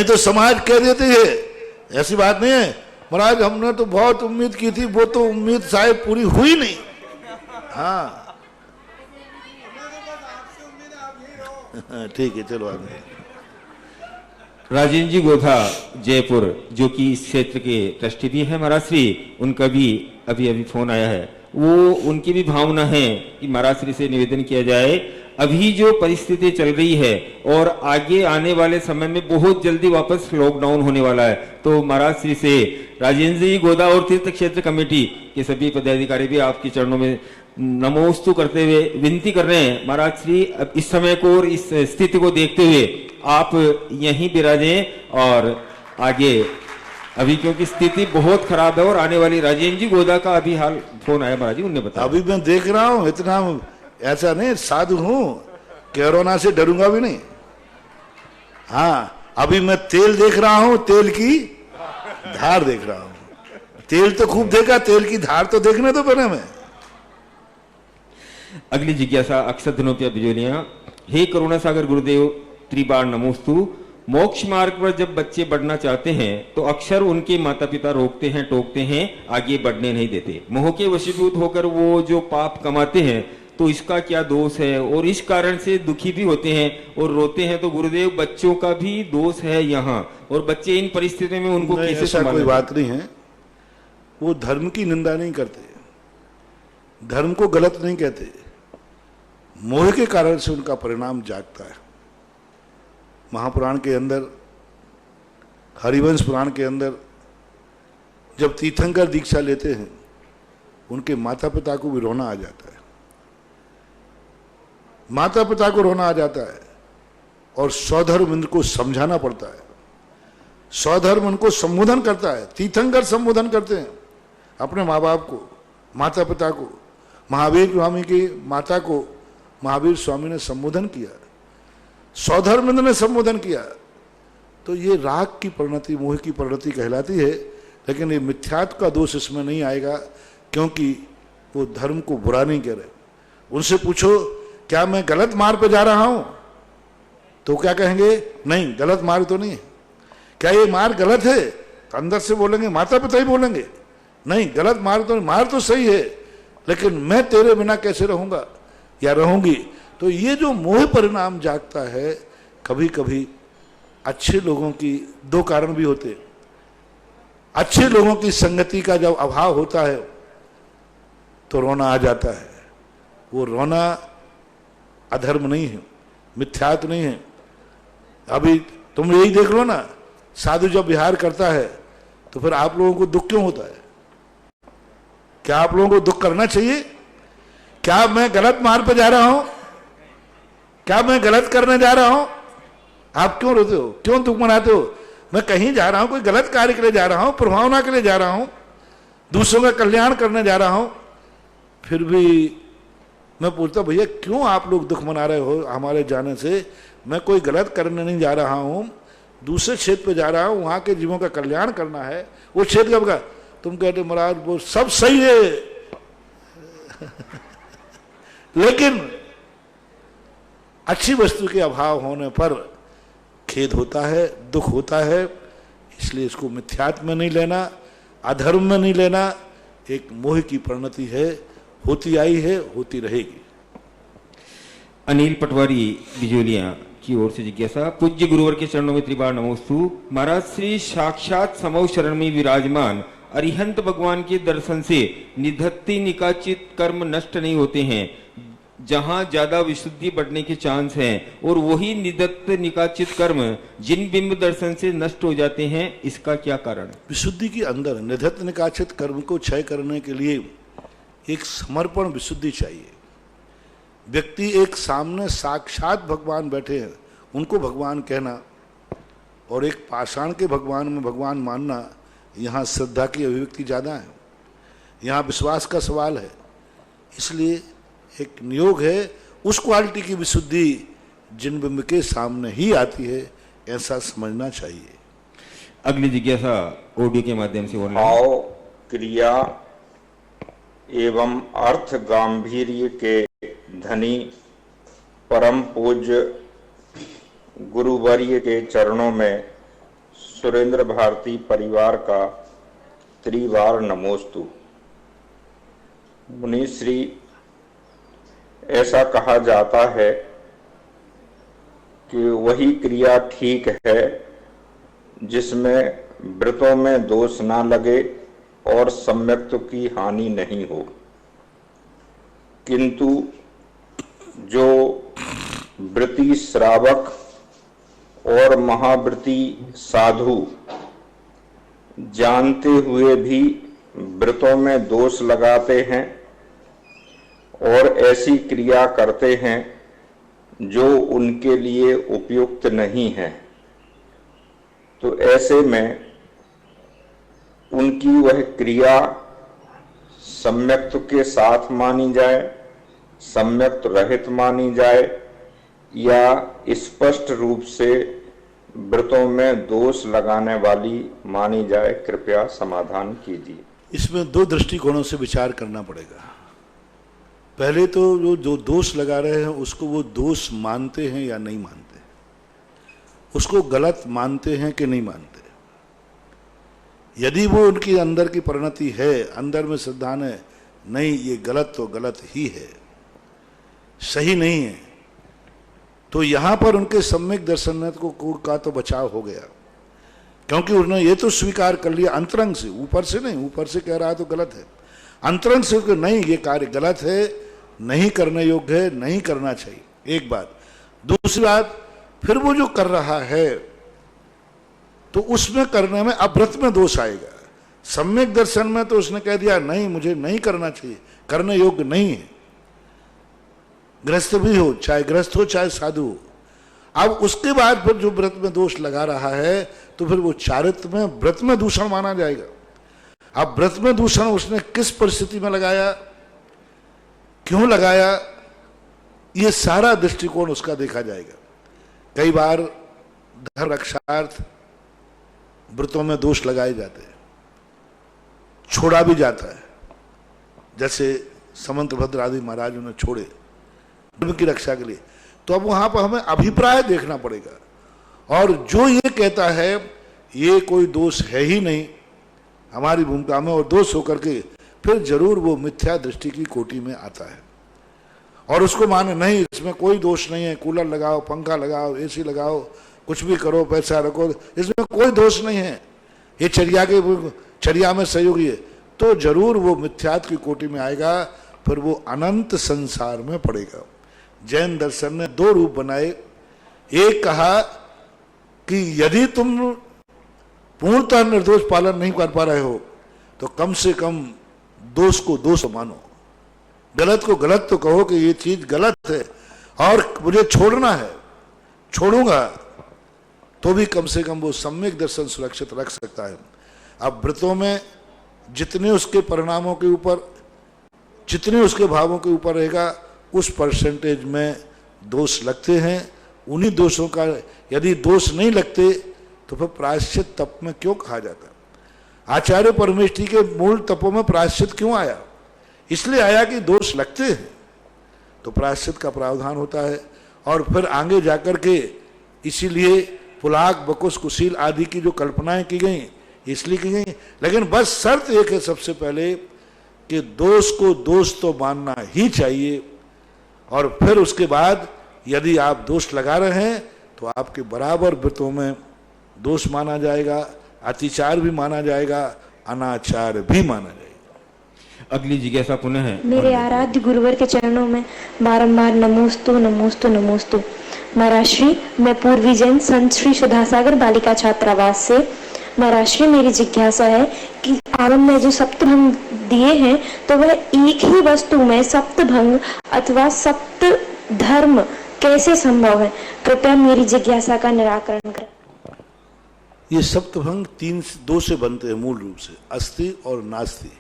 [SPEAKER 2] तो समाज कह देती है। ऐसी बात नहीं है, महाराज हमने तो बहुत उम्मीद की थी, वो तो उम्मीद शायद पूरी हुई नहीं। हाँ ठीक है, चलो आगे।
[SPEAKER 4] राजेंद्र जी गोधा जयपुर, जो कि इस क्षेत्र के ट्रस्टी भी है महाराज श्री, उनका भी अभी फोन आया है। वो उनकी भी भावना है कि महाराज श्री से निवेदन किया जाए, अभी जो परिस्थिति चल रही है और आगे आने वाले समय में बहुत जल्दी वापस लॉकडाउन होने वाला है, तो महाराज श्री से राजेंद्र जी गोदा और तीर्थ क्षेत्र कमेटी के सभी पदाधिकारी भी आपके चरणों में नमोस्तु करते हुए विनती कर रहे हैं, महाराज श्री अब इस समय को और इस स्थिति को देखते हुए आप यहीं विराजें और आगे, अभी क्योंकि स्थिति बहुत खराब है और आने वाली। राजेंद्र जी गोदा का अभी हाल फोन आया महाराज जी, उन्होंने बताया।
[SPEAKER 2] अभी मैं देख रहा हूँ, इतना ऐसा नहीं साधु हूं, कोरोना से डरूंगा भी नहीं। हाँ, अभी मैं तेल देख रहा हूं, तेल की धार देख रहा हूं। तेल तो खूब देखा, तेल की धार तो देखने दो पहले में।
[SPEAKER 4] अगली जिज्ञासा अक्षत धनोपिया बिजोलियां। हे करुणा सागर गुरुदेव त्रिबार नमोस्तु। मोक्ष मार्ग पर जब बच्चे बढ़ना चाहते हैं तो अक्सर उनके माता पिता रोकते हैं, टोकते हैं, आगे बढ़ने नहीं देते। मोह के वशीभूत होकर वो जो पाप कमाते हैं, तो इसका क्या दोष है? और इस कारण से दुखी भी होते हैं और रोते हैं, तो गुरुदेव बच्चों का भी दोष है यहाँ, और बच्चे इन परिस्थितियों में उनको कैसे
[SPEAKER 2] ऐसा
[SPEAKER 4] संभालें?
[SPEAKER 2] कोई बात नहीं है। वो धर्म की निंदा नहीं करते, धर्म को गलत नहीं कहते, मोह के कारण से उनका परिणाम जागता है। महापुराण के अंदर, हरिवंश पुराण के अंदर जब तीर्थंकर दीक्षा लेते हैं, उनके माता पिता को भी रोना आ जाता है, माता पिता को रोना आ जाता है, और स्वधर्म इनको समझाना पड़ता है। स्वधर्म उनको संबोधन करता है, तीर्थंकर संबोधन करते हैं अपने माँ बाप को, माता पिता को। महावीर स्वामी की माता को महावीर स्वामी ने संबोधन किया, स्वधर्म ने संबोधन किया। तो ये राग की परिणति, मोह की परिणति कहलाती है। लेकिन ये मिथ्यात्व का दोष इसमें नहीं आएगा, क्योंकि वो धर्म को बुरा नहीं कह रहे। उनसे पूछो क्या मैं गलत मार्ग पे जा रहा हूं, तो क्या कहेंगे? नहीं, गलत मार्ग तो नहीं है। क्या ये मार्ग गलत है? तो अंदर से बोलेंगे, माता पिता ही बोलेंगे नहीं, गलत मार्ग तो नहीं, मार्ग तो सही है, लेकिन मैं तेरे बिना कैसे रहूंगा या रहूंगी। तो ये जो मोह परिणाम जागता है, कभी कभी अच्छे लोगों की दो कारण भी होते हैं। अच्छे लोगों की संगति का जब अभाव होता है तो रोना आ जाता है। वो रोना अधर्म नहीं है, मिथ्यात्व नहीं है। अभी तुम यही देख लो ना, साधु जब विहार करता है तो फिर आप लोगों को दुख क्यों होता है? क्या आप लोगों को दुख करना चाहिए? क्या मैं गलत मार्ग पर जा रहा हूं? क्या मैं गलत करने जा रहा हूं? आप क्यों रोते हो, क्यों दुख मनाते हो? मैं कहीं जा रहा हूं, कोई गलत कार्य के लिए जा रहा हूं, प्रभावना के लिए जा रहा हूं, दूसरों का कल्याण करने जा रहा हूं। फिर भी मैं पूछता, भैया क्यों आप लोग दुख मना रहे हो हमारे जाने से? मैं कोई गलत करने नहीं जा रहा हूं, दूसरे क्षेत्र पे जा रहा हूं, वहां के जीवों का कल्याण करना है। वो क्षेत्र का तुम कहते महाराज वो सब सही है लेकिन अच्छी वस्तु के अभाव होने पर खेद होता है, दुख होता है। इसलिए इसको मिथ्यात्व में नहीं लेना, अधर्म में नहीं लेना। एक मोह की परिणति है, होती आई है, होती रहेगी।
[SPEAKER 4] अनिल पटवारी बिजोलिया की ओर से जिज्ञासा। पूज्य गुरुवर के चरणों में त्रिबार नमोस्तु। महाराज, श्री साक्षात समौ शरण में विराजमान अरिहंत भगवान के दर्शन से निधत्ति निकाचित कर्म नष्ट नहीं होते हैं, जहां ज्यादा विशुद्धि बढ़ने के चांस हैं, और वही निधत्त निकाचित कर्म जिन बिंब दर्शन से नष्ट हो जाते हैं, इसका क्या कारण है?
[SPEAKER 2] विशुद्धि के अंदर निधत्त निकाचित कर्म को क्षय करने के लिए एक समर्पण विशुद्धि चाहिए। व्यक्ति एक सामने साक्षात भगवान बैठे हैं, उनको भगवान कहना, और एक पाषाण के भगवान में भगवान मानना, यहाँ श्रद्धा की अभिव्यक्ति ज़्यादा है, यहाँ विश्वास का सवाल है। इसलिए एक नियोग है, उस क्वालिटी की विशुद्धि जिन बिंब के सामने ही आती है, ऐसा समझना चाहिए।
[SPEAKER 4] अगली जिज्ञासा ऑडियो के माध्यम से
[SPEAKER 7] भाव, क्रिया एवं अर्थ गांधीर्य के धनी परम पूज्य गुरुवर्य के चरणों में सुरेंद्र भारती परिवार का त्रिवार नमोस्तु। मुनिश्री, ऐसा कहा जाता है कि वही क्रिया ठीक है जिसमें व्रतों में दोष ना लगे और सम्यक्त्व की हानि नहीं हो, किंतु जो व्रती श्रावक और महाव्रती साधु जानते हुए भी व्रतों में दोष लगाते हैं और ऐसी क्रिया करते हैं जो उनके लिए उपयुक्त नहीं है, तो ऐसे में उनकी वह क्रिया सम्यक्त्व के साथ मानी जाए, सम्यक्त्व रहित मानी जाए, या स्पष्ट रूप से व्रतों में दोष लगाने वाली मानी जाए? कृपया समाधान कीजिए।
[SPEAKER 2] इसमें दो दृष्टिकोणों से विचार करना पड़ेगा। पहले तो जो दोष लगा रहे हैं उसको वो दोष मानते हैं या नहीं मानते, उसको गलत मानते हैं कि नहीं मानते। यदि वो उनकी अंदर की परिणति है, अंदर में सिद्धांत है, नहीं ये गलत तो गलत ही है, सही नहीं है, तो यहां पर उनके सम्यक दर्शन का तो बचाव हो गया, क्योंकि उन्होंने ये तो स्वीकार कर लिया अंतरंग से, ऊपर से नहीं। ऊपर से कह रहा है तो गलत है, अंतरंग से कि नहीं ये कार्य गलत है, नहीं करने योग्य है, नहीं करना चाहिए। एक बात। दूसरी बात, फिर वो जो कर रहा है तो उसमें करने में अव्रत में दोष आएगा। सम्यक दर्शन में तो उसने कह दिया नहीं मुझे नहीं करना चाहिए, करने योग्य नहीं है, गृहस्थ भी हो, चाहे गृहस्थ हो चाहे साधु हो। अब उसके बाद फिर जो व्रत में दोष लगा रहा है तो फिर वो चारित्र में व्रत में दूषण माना जाएगा। अब व्रत में दूषण उसने किस परिस्थिति में लगाया, क्यों लगाया, ये सारा दृष्टिकोण उसका देखा जाएगा। कई बार धर्म रक्षार्थ व्रतों में दोष लगाए जाते हैं, छोड़ा भी जाता है, जैसे समंतभद्र आदि महाराज उन्हें छोड़े धर्म की रक्षा के लिए। तो अब वहां पर हमें अभिप्राय देखना पड़ेगा, और जो ये कहता है ये कोई दोष है ही नहीं हमारी भूमिका में, और दोष होकर के फिर जरूर वो मिथ्या दृष्टि की कोटि में आता है, और उसको माने नहीं इसमें कोई दोष नहीं है, कूलर लगाओ, पंखा लगाओ, एसी लगाओ, कुछ भी करो, पैसा रखो, इसमें कोई दोष नहीं है, ये चर्या में सहयोगी है, तो जरूर वो मिथ्यात्व की कोटि में आएगा, फिर वो अनंत संसार में पड़ेगा। जैन दर्शन ने दो रूप बनाए। एक कहा कि यदि तुम पूर्णतः निर्दोष पालन नहीं कर पा रहे हो तो कम से कम दोष को दोष मानो, गलत को गलत तो कहो कि ये चीज गलत है और मुझे छोड़ना है, छोड़ूंगा तो भी कम से कम वो सम्यक दर्शन सुरक्षित रख सकता है। अब व्रतों में जितने उसके परिणामों के ऊपर, जितने उसके भावों के ऊपर रहेगा, उस परसेंटेज में दोष लगते हैं। उन्हीं दोषों का यदि दोष नहीं लगते तो फिर प्रायश्चित तप में क्यों कहा जाता? आचार्य परमेष्ठी के मूल तपों में प्रायश्चित क्यों आया? इसलिए आया कि दोष लगते हैं तो प्रायश्चित का प्रावधान होता है। और फिर आगे जाकर के इसीलिए पुलाक, बकुस, कुशील आदि की जो कल्पनाएं की गई इसलिए की गई, लेकिन बस शर्त एक है सबसे पहले कि दोष को दोष तो मानना ही चाहिए, और फिर उसके बाद यदि आप दोष लगा रहे हैं तो आपके बराबर व्रतों में दोष माना जाएगा, अतिचार भी माना जाएगा, अनाचार भी माना जाएगा।
[SPEAKER 4] अगली जिज्ञासा पुनः है
[SPEAKER 8] मेरे आराध्य गुरुवर के चरणों में बारंबार नमोस्तु नमोस्तु नमोस्तु। महाराज श्री, मैं पूर्वी जैन संत श्री सुधासागर बालिका छात्रावास से। महाराज श्री, मेरी जिज्ञासा है कि आगम में जो सप्तभंग दिए हैं तो वह एक ही वस्तु में सप्तभंग अथवा सप्त धर्म कैसे संभव है? कृपया मेरी जिज्ञासा का निराकरण करें।
[SPEAKER 2] ये सप्तभंग दो से बनते हैं मूल रूप से, अस्ति और नास्ति।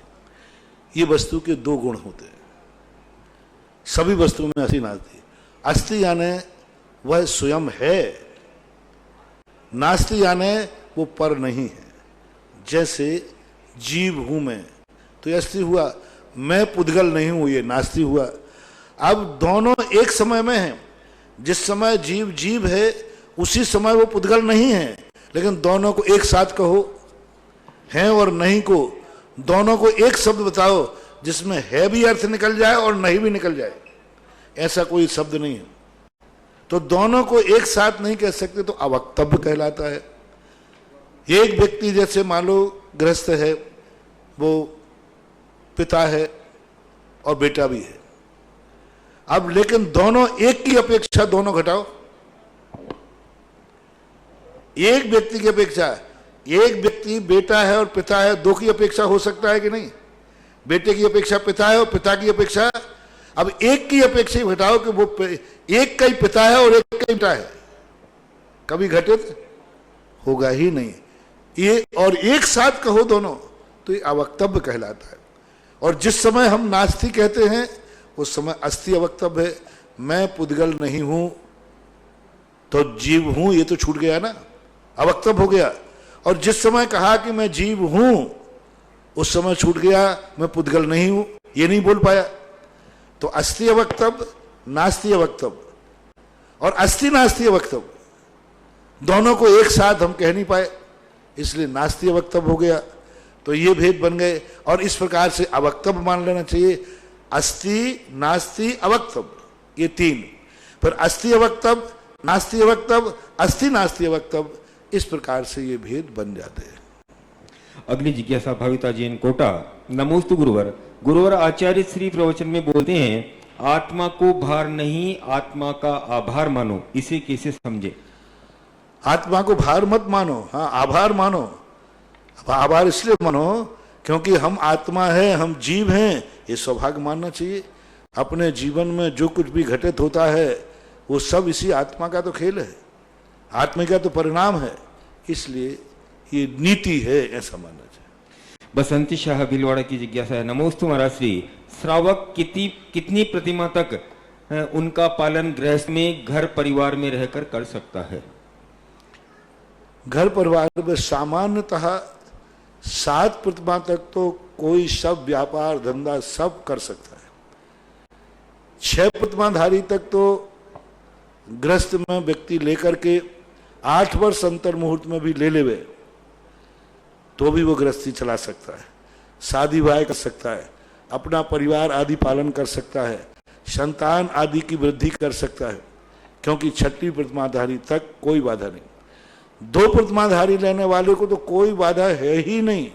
[SPEAKER 2] ये वस्तु के दो गुण होते हैं, सभी वस्तुओं में अस्ति नास्ति। अस्ति यानी वह स्वयं है, नास्ति यानी वो पर नहीं है। जैसे जीव हूं मैं तो ये अस्ति हुआ, मैं पुद्गल नहीं हूं ये नास्ति हुआ। अब दोनों एक समय में हैं, जिस समय जीव जीव है उसी समय वो पुद्गल नहीं है, लेकिन दोनों को एक साथ कहो, हैं और नहीं को, दोनों को एक शब्द बताओ जिसमें है भी अर्थ निकल जाए और नहीं भी निकल जाए, ऐसा कोई शब्द नहीं है। तो दोनों को एक साथ नहीं कह सकते तो अवक्तव्य कहलाता है। एक व्यक्ति जैसे मान लो गृहस्थ है, वो पिता है और बेटा भी है। अब लेकिन दोनों एक की अपेक्षा दोनों घटाओ, एक व्यक्ति की अपेक्षा, एक व्यक्ति बेटा है और पिता है, दो की अपेक्षा हो सकता है कि नहीं? बेटे की अपेक्षा पिता है और पिता की अपेक्षा, अब एक की अपेक्षा ही घटाओ कि वो एक का ही पिता है और एक का ही बेटा है, कभी घटित होगा ही नहीं। ये और एक साथ कहो दोनों तो ये अवक्तव्य कहलाता है। और जिस समय हम नास्ति कहते हैं उस समय अस्ति अवक्तव्य है। मैं पुद्गल नहीं हूं तो जीव हूं, ये तो छूट गया ना, अवक्तव्य हो गया। और जिस समय कहा कि मैं जीव हूं उस समय छूट गया, मैं पुद्गल नहीं हूं, ये नहीं बोल पाया। तो अस्ति अवक्तव्य, नास्ति अवक्तव्य और अस्ति नास्ति अवक्तव्य दोनों को एक साथ हम कह नहीं पाए, इसलिए नास्ति अवक्तव्य हो गया। तो ये भेद बन गए और इस प्रकार से अवक्तव्य मान लेना चाहिए। अस्ति, नास्ति, अवक्तव्य, ये तीन। फिर अस्ति अवक्तव्य, नास्ति अवक्तव्य, अस्ति नास्ति अवक्तव्य, इस प्रकार से ये भेद बन जाते हैं।
[SPEAKER 4] अगली जिज्ञासा भविता जैन कोटा। नमोस्तु गुरुवर। गुरुवर आचार्य श्री प्रवचन में बोलते हैं आत्मा को भार नहीं, आत्मा का आभार मानो, इसे कैसे समझे?
[SPEAKER 2] आत्मा को भार मत मानो, हाँ आभार मानो। आभार इसलिए मानो क्योंकि हम आत्मा है, हम जीव हैं, ये सौभाग्य मानना चाहिए। अपने जीवन में जो कुछ भी घटित होता है वो सब इसी आत्मा का तो खेल है, आत्मा का तो परिणाम है, इसलिए ये नीति है, ऐसा मानना चाहिए।
[SPEAKER 4] बसंती शाह भीलवाड़ा की जिज्ञासा है। नमोस्तु महाराज श्री। श्रावक कितनी प्रतिमा तक उनका पालन गृहस्थ में घर परिवार में रहकर कर सकता है?
[SPEAKER 2] घर परिवार में सामान्यतः 7 प्रतिमा तक तो कोई सब व्यापार धंधा सब कर सकता है। 6 प्रतिमाधारी तक तो गृहस्थ में व्यक्ति लेकर के 8 वर्ष अंतर मुहूर्त में भी ले लेवे तो भी वो गृहस्थी चला सकता है, शादी विवाह कर सकता है, अपना परिवार आदि पालन कर सकता है, संतान आदि की वृद्धि कर सकता है, क्योंकि 6वीं प्रतिमाधारी तक कोई बाधा नहीं। 2 प्रतिमाधारी लेने वाले को तो कोई बाधा है ही नहीं,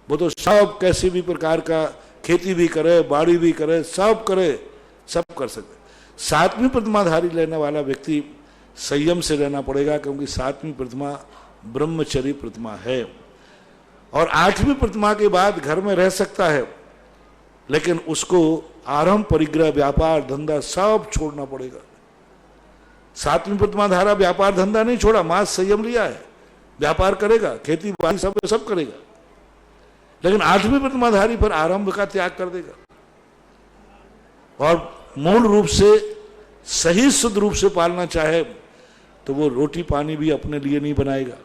[SPEAKER 2] वो तो सब कैसे भी प्रकार का खेती भी करे, बाड़ी भी करे, सब करे, सब कर सकते। 7वीं प्रतिमाधारी लेने वाला व्यक्ति संयम से रहना पड़ेगा, क्योंकि 7वीं प्रतिमा ब्रह्मचर्य प्रतिमा है। और 8वीं प्रतिमा के बाद घर में रह सकता है, लेकिन उसको आरंभ, परिग्रह, व्यापार, धंधा सब छोड़ना पड़ेगा। 7वीं प्रतिमाधारा व्यापार धंधा नहीं छोड़ा, मास संयम लिया है, व्यापार करेगा, खेती बाड़ी सब करेगा, लेकिन 8वीं प्रतिमाधारी पर आरंभ का त्याग कर देगा और मूल रूप से सही शुद्ध रूप से पालना चाहे तो वो रोटी पानी भी अपने लिए नहीं बनाएगा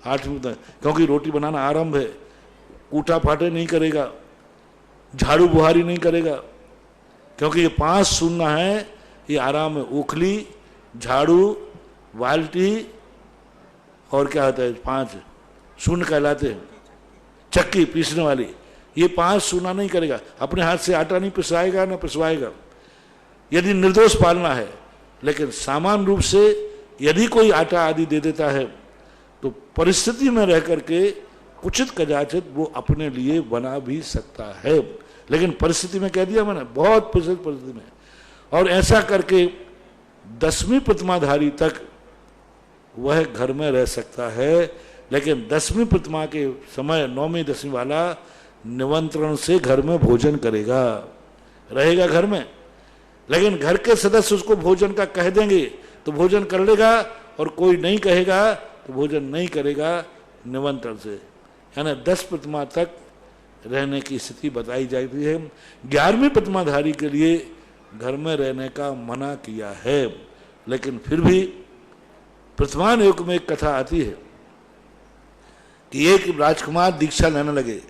[SPEAKER 2] 8वीं, क्योंकि रोटी बनाना आरंभ है, कूटा फाटे नहीं करेगा, झाड़ू बुहारी नहीं करेगा, क्योंकि ये 5 सुनना है, ये आराम है। ओखली, झाड़ू, बाल्टी और क्या होता है 5 शून्य कहलाते हैं, चक्की पीसने वाली, ये 5 सुना नहीं करेगा, अपने हाथ से आटा नहीं पिसवाएगा ना पिसवाएगा, यदि निर्दोष पालना है। लेकिन सामान्य रूप से यदि कोई आटा आदि दे देता है तो परिस्थिति में रह करके कुचित कदाचित वो अपने लिए बना भी सकता है, लेकिन परिस्थिति में कह दिया मैंने, बहुत परिस्थिति में। और ऐसा करके 10वीं प्रतिमाधारी तक वह घर में रह सकता है, लेकिन 10वीं प्रतिमा के समय 9वीं 10वीं वाला निमंत्रण से घर में भोजन करेगा, रहेगा घर में, लेकिन घर के सदस्य उसको भोजन का कह देंगे तो भोजन कर लेगा, और कोई नहीं कहेगा तो भोजन नहीं करेगा निमंत्रण से। यानी 10 प्रतिमा तक रहने की स्थिति बताई जाती है। 11वीं प्रतिमाधारी के लिए घर में रहने का मना किया है, लेकिन फिर भी वर्तमान युग में एक कथा आती है कि एक राजकुमार दीक्षा लेने लगे,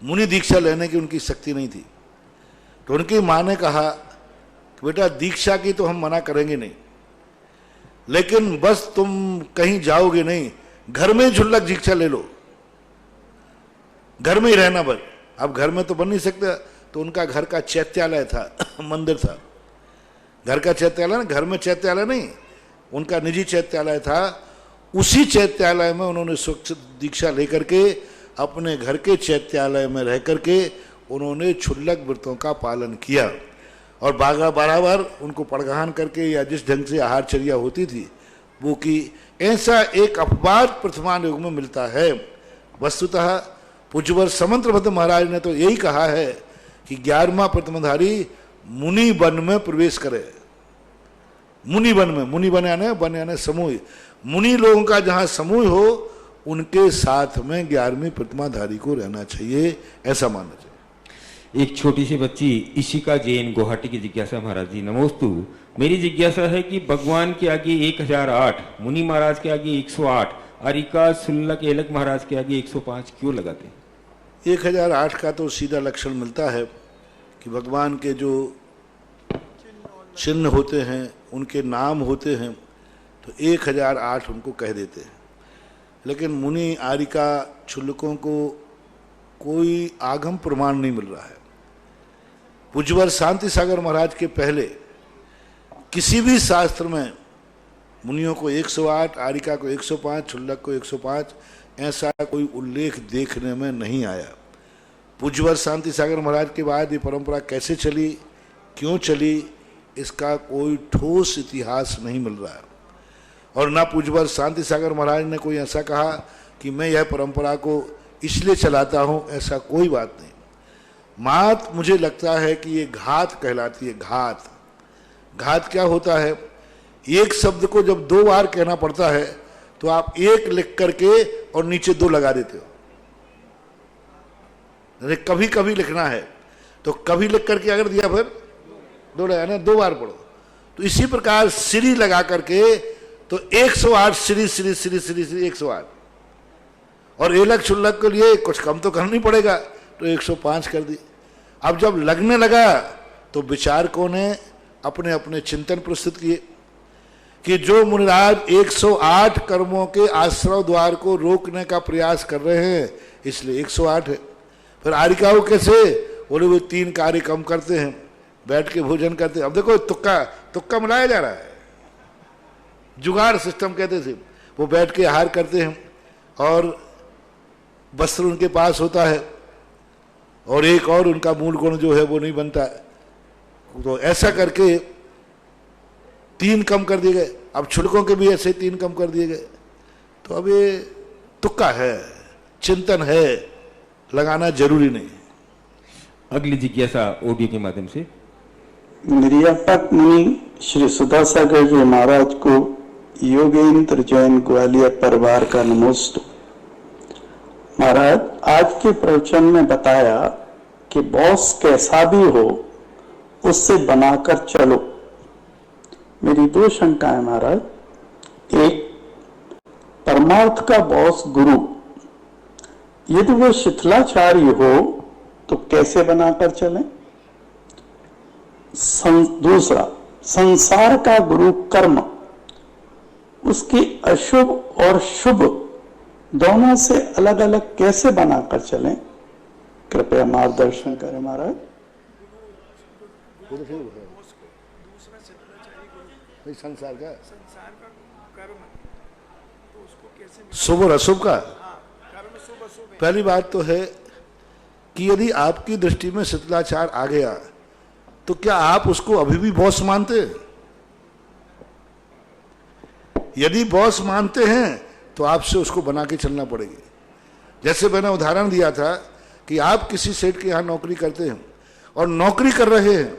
[SPEAKER 2] मुनि दीक्षा लेने की उनकी शक्ति नहीं थी, तो उनकी माँ ने कहा कि बेटा दीक्षा की तो हम मना करेंगे नहीं, लेकिन बस तुम कहीं जाओगे नहीं, घर में झुल्लक दीक्षा ले लो, घर में ही रहना बस। अब घर में तो बन नहीं सकता, तो उनका घर का चैत्यालय था, मंदिर था, घर का चैत्यालय ना, घर में चैत्यालय नहीं, उनका निजी चैत्यालय था। उसी चैत्यालय में उन्होंने स्वच्छ दीक्षा लेकर के अपने घर के चैत्यालय में रह करके उन्होंने क्षुल्लक व्रतों का पालन किया, और बराबर उनको पड़गान करके या जिस ढंग से आहारचर्या होती थी वो की। ऐसा एक अपवाद वर्तमान युग में मिलता है। वस्तुतः पूज्यवर समंतभद्र महाराज ने तो यही कहा है कि 11वां प्रतिमाधारी मुनि वन में प्रवेश करे। मुनि वन में, मुनि वन यानी समूह, मुनि लोगों का जहाँ समूह हो उनके साथ में 11वीं प्रतिमाधारी को रहना चाहिए, ऐसा मानना चाहिए।
[SPEAKER 4] एक छोटी सी बच्ची इशिका जैन गुवाहाटी की जिज्ञासा। महाराज जी नमोस्तु। मेरी जिज्ञासा है कि भगवान के आगे 1008, मुनि महाराज के आगे 108, अरिका सुल्लक एलक महाराज के आगे 105 क्यों लगाते हैं?
[SPEAKER 2] 1008 का तो सीधा लक्षण मिलता है कि भगवान के जो चिन्ह होते हैं, उनके नाम होते हैं, तो 1008 उनको कह देते हैं। लेकिन मुनि आरिका क्षुल्लकों को कोई आगम प्रमाण नहीं मिल रहा है। पूज्यवर शांति सागर महाराज के पहले किसी भी शास्त्र में मुनियों को 108, आरिका को 105, क्षुल्लक को 105 ऐसा कोई उल्लेख देखने में नहीं आया। पूज्यवर शांति सागर महाराज के बाद ये परंपरा कैसे चली, क्यों चली, इसका कोई ठोस इतिहास नहीं मिल रहा है। और ना पूज्यवर शांति सागर महाराज ने कोई ऐसा कहा कि मैं यह परंपरा को इसलिए चलाता हूँ, ऐसा कोई बात नहीं। मात मुझे लगता है कि ये घात कहलाती है। घात, घात क्या होता है? एक शब्द को जब 2 बार कहना पड़ता है तो आप 1 लिख करके और नीचे 2 लगा देते हो। कभी कभी लिखना है तो कभी लिख करके अगर दिया फिर 2 लगाना, 2 बार पढ़ो। तो इसी प्रकार श्री लगा करके तो 108 श्री श्री श्री श्री श्री 108, और एलक क्षुल्लक के लिए कुछ कम तो करना ही पड़ेगा, तो 105 कर दी। अब जब लगने लगा तो विचारकों ने अपने अपने चिंतन प्रस्तुत किए कि जो मुनिराज 108 कर्मों के आश्रव द्वार को रोकने का प्रयास कर रहे हैं, इसलिए 108 है। फिर आरिकाओं कैसे? बोले वो 3 कार्य कम करते हैं, बैठ के भोजन करते हैं। अब देखो तुक्का मिलाया जा रहा है, जुगाड़ सिस्टम कहते थे। वो बैठ के आहार करते हैं और वस्त्र उनके पास होता है, और एक और उनका मूल गुण जो है वो नहीं बनता है। तो ऐसा करके 3 कम कर दिए गए। अब क्षुल्लकों के भी ऐसे 3 कम कर दिए गए। तो अब ये तुक्का है, चिंतन है, लगाना जरूरी नहीं।
[SPEAKER 4] अगली जिज्ञासा ऑडियो के माध्यम से।
[SPEAKER 9] निर्यापक मुनि श्री सुधासागर जी महाराज को योगेंद्र जैन ग्वालियर परिवार का नमोस्तु। महाराज, आज के प्रवचन में बताया कि बॉस कैसा भी हो उससे बनाकर चलो। मेरी 2 शंकाएं महाराज। एक, परमार्थ का बॉस गुरु, यदि वो शिथिलाचार्य हो तो कैसे बनाकर चलें? दूसरा, संसार का गुरु कर्म, उसकी अशुभ और शुभ दोनों से अलग अलग कैसे बनाकर चलें? कृपया मार्गदर्शन करें महाराज।
[SPEAKER 2] संसार का शुभ और अशुभ का पहली बात तो है कि यदि आपकी दृष्टि में शिथिलाचार आ गया तो क्या आप उसको अभी भी बॉस मानते हैं? यदि बॉस मानते हैं तो आपसे उसको बना के चलना पड़ेगी। जैसे मैंने उदाहरण दिया था कि आप किसी सेठ के यहाँ नौकरी करते हैं और नौकरी कर रहे हैं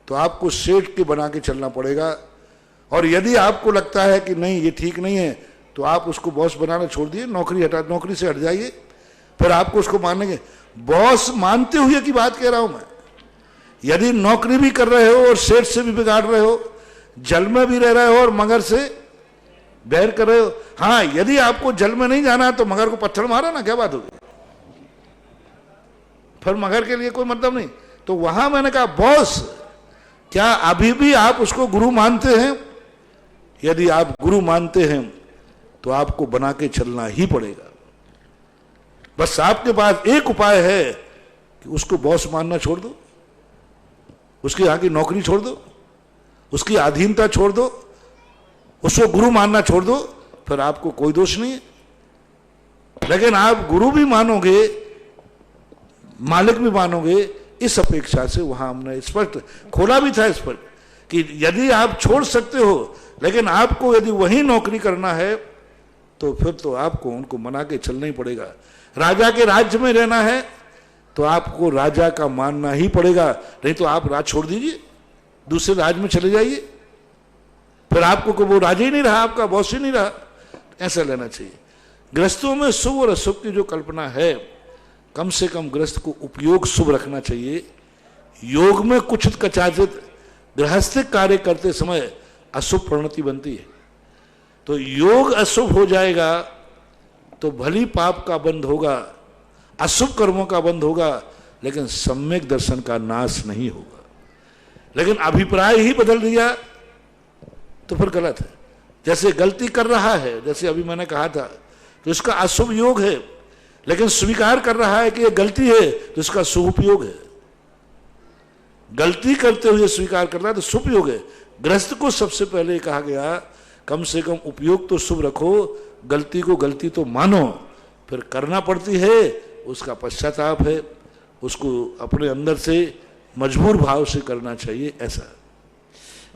[SPEAKER 2] तो आपको सेठ के बना के चलना पड़ेगा। और यदि आपको लगता है कि नहीं ये ठीक नहीं है तो आप उसको बॉस बनाना छोड़ दिए, नौकरी से हट जाइए, फिर आपको उसको मानेंगे। बॉस मानते हुए की बात कह रहा हूं मैं। यदि नौकरी भी कर रहे हो और सेठ से भी बिगाड़ रहे हो, जल में भी रह रहे हो और मगर से बैर कर रहे हो, हाँ यदि आपको जल में नहीं जाना तो मगर को पत्थर मारा ना, क्या बात होगी? फिर मगर के लिए कोई मतलब नहीं। तो वहां मैंने कहा बॉस, क्या अभी भी आप उसको गुरु मानते हैं? यदि आप गुरु मानते हैं तो आपको बना के चलना ही पड़ेगा। बस आपके पास एक उपाय है कि उसको बॉस मानना छोड़ दो, उसके यहाँ की नौकरी छोड़ दो, उसकी अधीनता छोड़ दो, उसको गुरु मानना छोड़ दो, फिर आपको कोई दोष नहीं है। लेकिन आप गुरु भी मानोगे, मालिक भी मानोगे, इस अपेक्षा से वहां हमने स्पष्ट खोला भी था स्पष्ट कि यदि आप छोड़ सकते हो लेकिन आपको यदि वही नौकरी करना है तो फिर तो आपको उनको मना के चलना ही पड़ेगा। राजा के राज्य में रहना है तो आपको राजा का मानना ही पड़ेगा, नहीं तो आप राज छोड़ दीजिए, दूसरे राज्य में चले जाइए, फिर आपको वो राजा ही नहीं रहा, आपका बॉस ही नहीं रहा। ऐसा लेना चाहिए। गृहस्थों में शुभ और अशुभ की जो कल्पना है, कम से कम गृहस्थ को उपयोग शुभ रखना चाहिए। योग में कुछ कचाचित गृहस्थिक कार्य करते समय अशुभ परिणति बनती है। तो योग अशुभ हो जाएगा तो भली पाप का बंध होगा, अशुभ कर्मों का बंध होगा, लेकिन सम्यक दर्शन का नाश नहीं होगा। लेकिन अभिप्राय ही बदल दिया तो फिर गलत है। जैसे गलती कर रहा है, जैसे अभी मैंने कहा था, तो इसका अशुभ योग है, लेकिन स्वीकार कर रहा है कि ये गलती है तो इसका शुभ उपयोग है। गलती करते हुए स्वीकार करना है तो शुभ योग है। गृहस्थ को सबसे पहले कहा गया कम से कम उपयोग तो शुभ रखो, गलती को गलती तो मानो, फिर करना पड़ती है उसका पश्चाताप है, उसको अपने अंदर से मजबूर भाव से करना चाहिए। ऐसा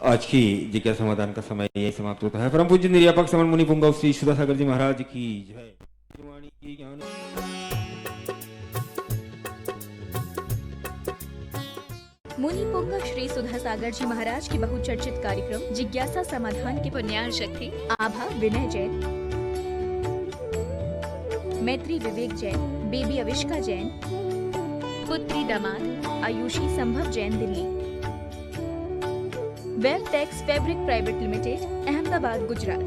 [SPEAKER 4] आज की जिज्ञासा समाधान का समय यही समाप्त होता है। परम पूज्य निर्यापक समन मुनि पुंगव श्री सुधासागर जी महाराज की जय। वाणी की ज्ञान
[SPEAKER 1] मुनि पुंगव श्री सुधासागर जी महाराज की बहुचर्चित कार्यक्रम जिज्ञासा समाधान के पुण्यार्चक थे आभा विनय जैन, मैत्री विवेक जैन, बेबी अविष्का जैन, पुत्री दामाद Ayushi Sambhav Jain Delhi, web tex fabric private limited Ahmedabad Gujarat.